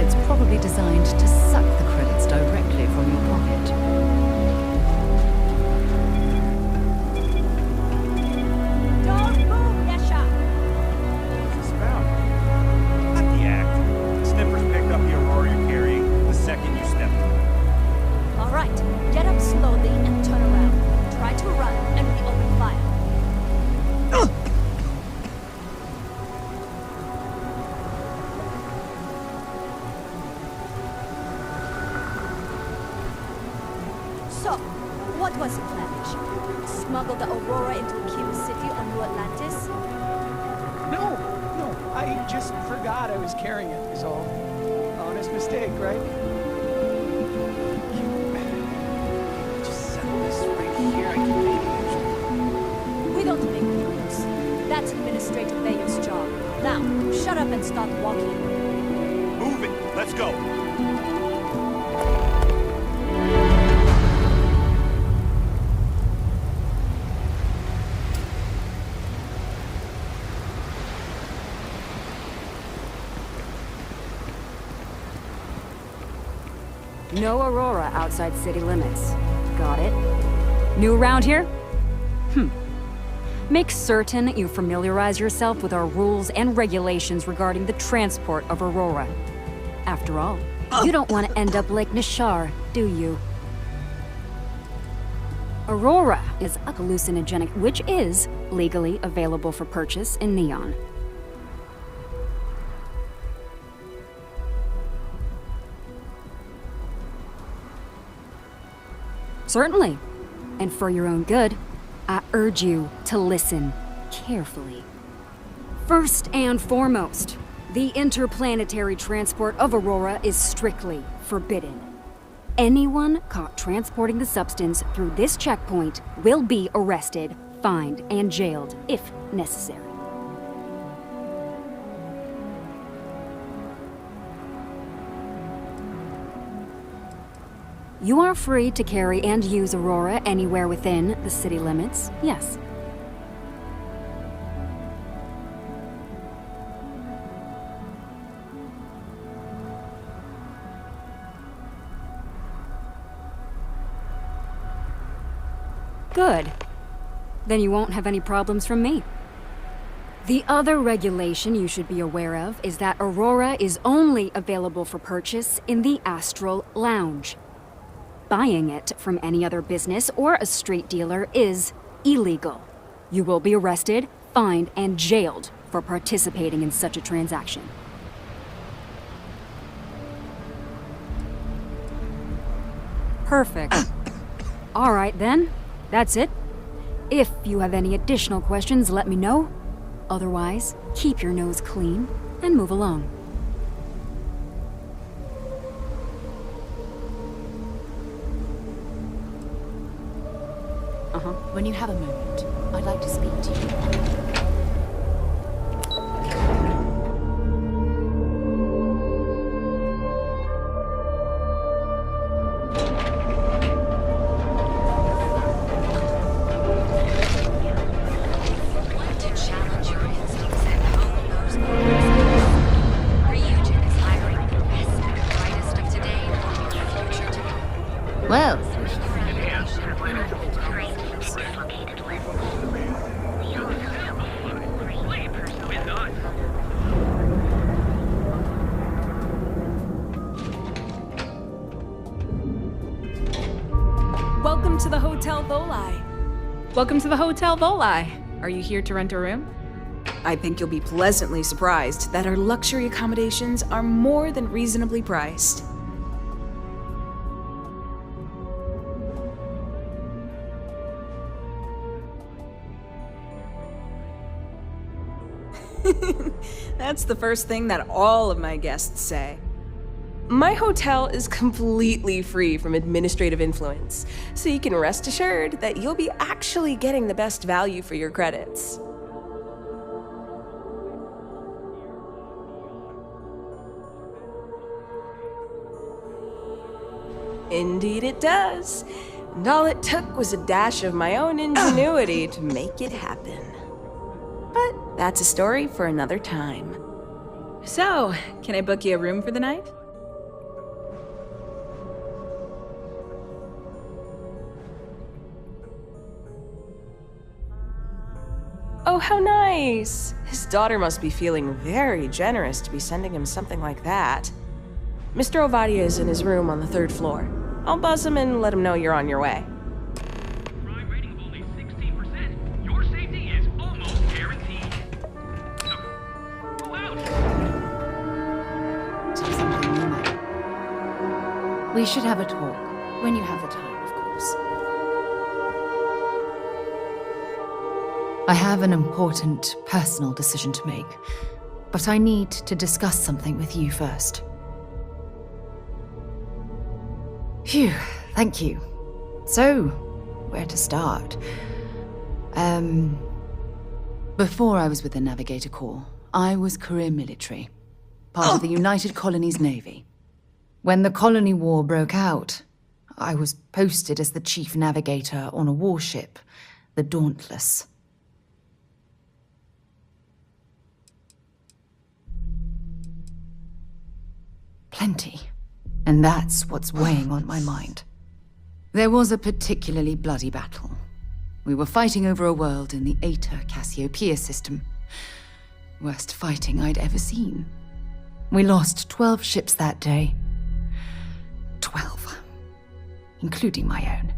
It's probably designed to suck the credits directly from your pocket. Don't move, Nesha! What's this about? Not the act. Snippers picked up the Aurora you're carrying the second you stepped on it. All right, get up slowly and turn around. Try to run, and we open fire. So, what was the plan? Smuggle the Aurora into Cuba City on New Atlantis? No, I just forgot I was carrying it, is all. Honest mistake, right? You just settle this right here. I can make it. We don't make rules. That's Administrator Bayer's job. Now, shut up and start walking. Move it. Let's go. No Aurora outside city limits. Got it. New around here? Make certain you familiarize yourself with our rules and regulations regarding the transport of Aurora. After all, you don't want to end up like Nishar, do you? Aurora is a hallucinogenic, which is legally available for purchase in Neon. Certainly. And for your own good, I urge you to listen carefully. First and foremost, the interplanetary transport of Aurora is strictly forbidden. Anyone caught transporting the substance through this checkpoint will be arrested, fined, and jailed if necessary. You are free to carry and use Aurora anywhere within the city limits, yes. Good. Then you won't have any problems from me. The other regulation you should be aware of is that Aurora is only available for purchase in the Astral Lounge. Buying it from any other business or a street dealer is illegal. You will be arrested, fined, and jailed for participating in such a transaction. Perfect. All right then. That's it. If you have any additional questions, let me know. Otherwise, keep your nose clean and move along. When you have a moment, I'd like to speak to you. Well, welcome to the Hotel Voli. Welcome to the Hotel Voli. Are you here to rent a room? I think you'll be pleasantly surprised that our luxury accommodations are more than reasonably priced. That's the first thing that all of my guests say. My hotel is completely free from administrative influence, so you can rest assured that you'll be actually getting the best value for your credits. Indeed it does. And all it took was a dash of my own ingenuity to make it happen. But that's a story for another time. So, can I book you a room for the night? Oh, how nice! His daughter must be feeling very generous to be sending him something like that. Mr. Ovadia is in his room on the 3rd floor. I'll buzz him and let him know you're on your way. We should have a talk, when you have the time, of course. I have an important personal decision to make, but I need to discuss something with you first. Phew, thank you. So, where to start? Before I was with the Navigator Corps, I was career military, part of the United Colonies Navy. When the Colony War broke out, I was posted as the chief navigator on a warship, the Dauntless. Plenty. And that's what's weighing on my mind. There was a particularly bloody battle. We were fighting over a world in the Eta Cassiopeia system. Worst fighting I'd ever seen. We lost 12 ships that day. 12. Including my own.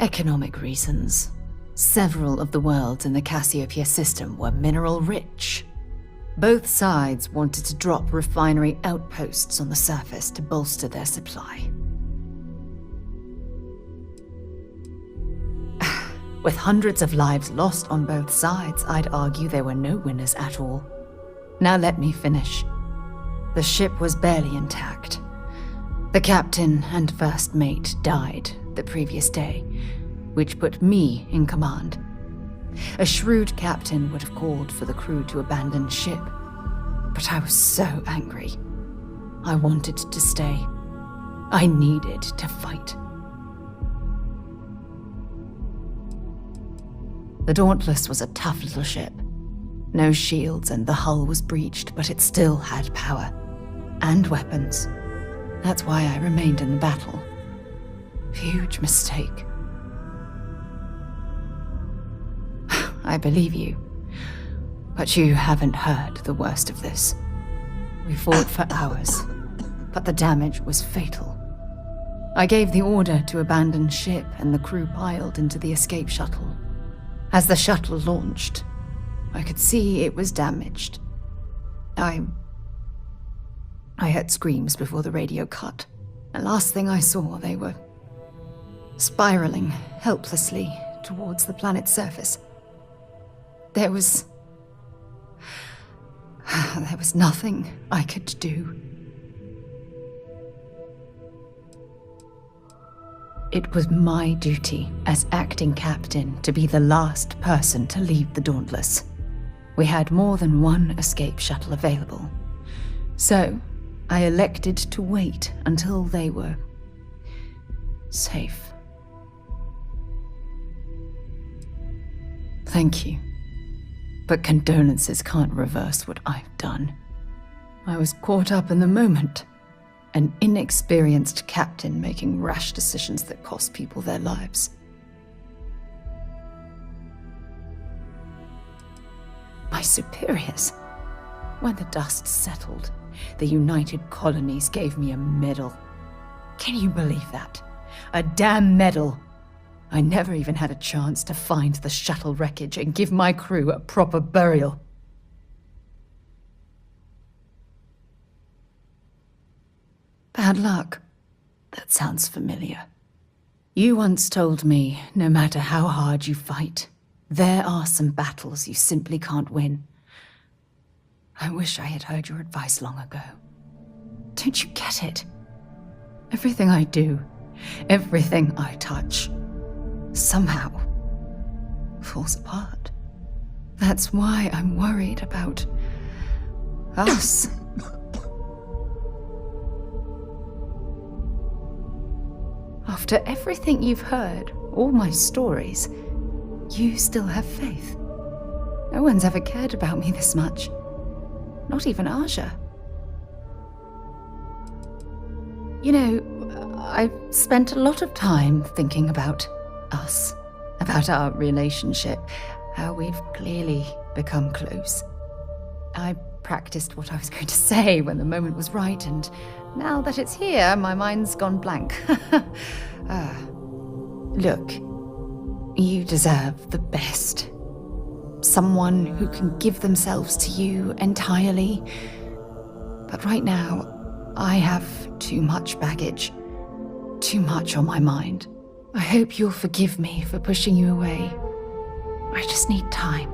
Economic reasons. Several of the worlds in the Cassiopeia system were mineral rich. Both sides wanted to drop refinery outposts on the surface to bolster their supply. With hundreds of lives lost on both sides, I'd argue there were no winners at all. Now let me finish. The ship was barely intact. The captain and first mate died the previous day, which put me in command. A shrewd captain would have called for the crew to abandon ship, but I was so angry. I wanted to stay. I needed to fight. The Dauntless was a tough little ship. No shields and the hull was breached, but it still had power. And weapons. That's why I remained in the battle. Huge mistake. I believe you. But you haven't heard the worst of this. We fought for hours, but the damage was fatal. I gave the order to abandon ship and the crew piled into the escape shuttle. As the shuttle launched, I could see it was damaged. I heard screams before the radio cut. And last thing I saw, they were spiraling helplessly towards the planet's surface. There was nothing I could do. It was my duty as acting captain to be the last person to leave the Dauntless. We had more than one escape shuttle available. So, I elected to wait until they were safe. Thank you. But condolences can't reverse what I've done. I was caught up in the moment. An inexperienced captain making rash decisions that cost people their lives. My superiors. When the dust settled, the United Colonies gave me a medal. Can you believe that? A damn medal! I never even had a chance to find the shuttle wreckage and give my crew a proper burial. Bad luck. That sounds familiar. You once told me, no matter how hard you fight, there are some battles you simply can't win. I wish I had heard your advice long ago. Don't you get it? Everything I do, everything I touch, somehow falls apart. That's why I'm worried about us. After everything you've heard, all my stories, you still have faith. No one's ever cared about me this much. Not even Aja. You know, I've spent a lot of time thinking about us, about our relationship, how we've clearly become close. I practiced what I was going to say when the moment was right, and now that it's here, my mind's gone blank. Look, you deserve the best. Someone who can give themselves to you entirely. But right now, I have too much baggage. Too much on my mind. I hope you'll forgive me for pushing you away. I just need time.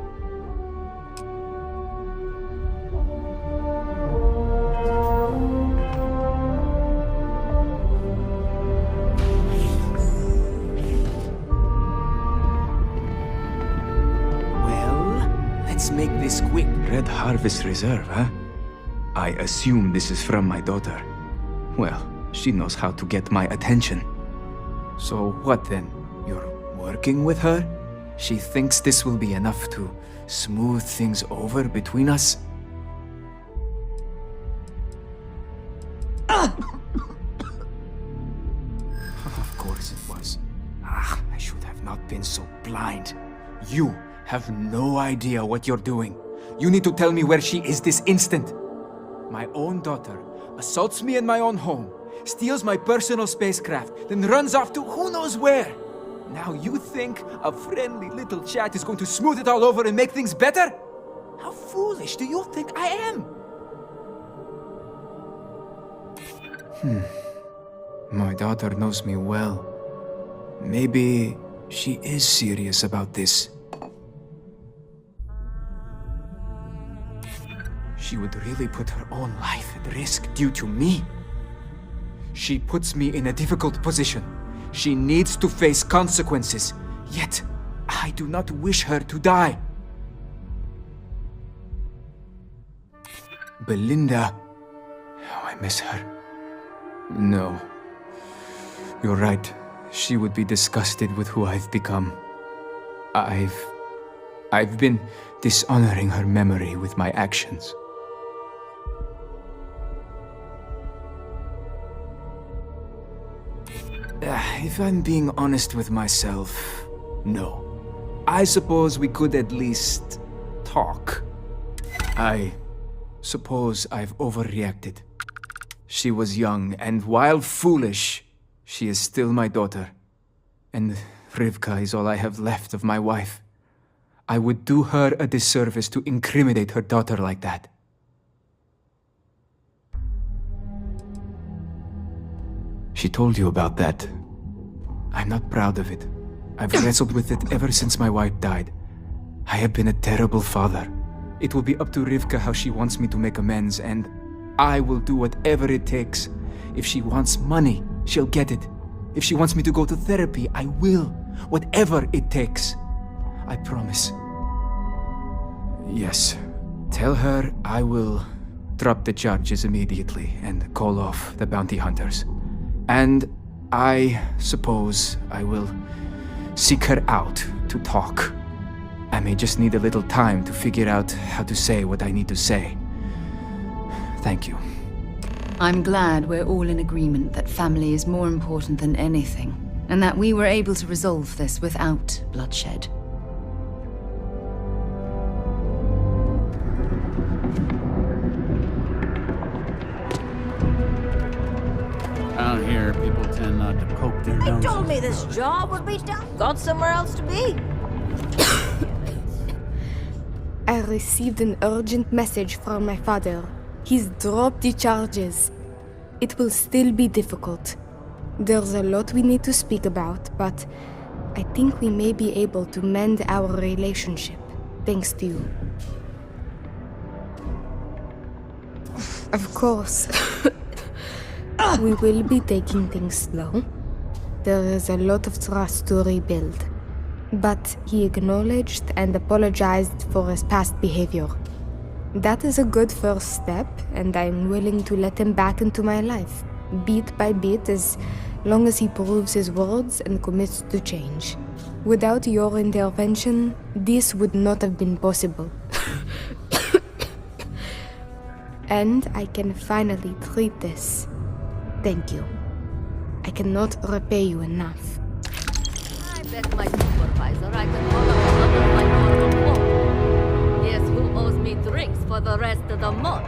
Let's make this quick. Red Harvest Reserve, huh? I assume this is from my daughter. Well, she knows how to get my attention. So what then? You're working with her? She thinks this will be enough to smooth things over between us? Of course it was. I should have not been so blind. You have no idea what you're doing. You need to tell me where she is this instant. My own daughter assaults me in my own home, steals my personal spacecraft, then runs off to who knows where. Now you think a friendly little chat is going to smooth it all over and make things better? How foolish do you think I am? My daughter knows me well. Maybe she is serious about this. She would really put her own life at risk due to me. She puts me in a difficult position. She needs to face consequences. Yet, I do not wish her to die. Belinda. Oh, I miss her. No. You're right. She would be disgusted with who I've become. I've been dishonoring her memory with my actions. If I'm being honest with myself, no. I suppose we could at least talk. I suppose I've overreacted. She was young, and while foolish, she is still my daughter. And Rivka is all I have left of my wife. I would do her a disservice to incriminate her daughter like that. She told you about that. I'm not proud of it. I've wrestled with it ever since my wife died. I have been a terrible father. It will be up to Rivka how she wants me to make amends, and I will do whatever it takes. If she wants money, she'll get it. If she wants me to go to therapy, I will. Whatever it takes. I promise. Yes. Tell her I will drop the charges immediately and call off the bounty hunters. And I suppose I will seek her out to talk. I may just need a little time to figure out how to say what I need to say. Thank you. I'm glad we're all in agreement that family is more important than anything, and that we were able to resolve this without bloodshed. Out here, people tend not to poke their They noses. told me this job would be done. Got somewhere else to be. I received an urgent message from my father. He's dropped the charges. It will still be difficult. There's a lot we need to speak about, but I think we may be able to mend our relationship, thanks to you. Of course. We will be taking things slow. There is a lot of trust to rebuild. But he acknowledged and apologized for his past behavior. That is a good first step, and I'm willing to let him back into my life, bit by bit, as long as he proves his words and commits to change. Without your intervention, this would not have been possible. And I can finally treat this. Thank you. I cannot repay you enough. I bet my supervisor I can call up another my normal phone. Guess who owes me drinks for the rest of the month?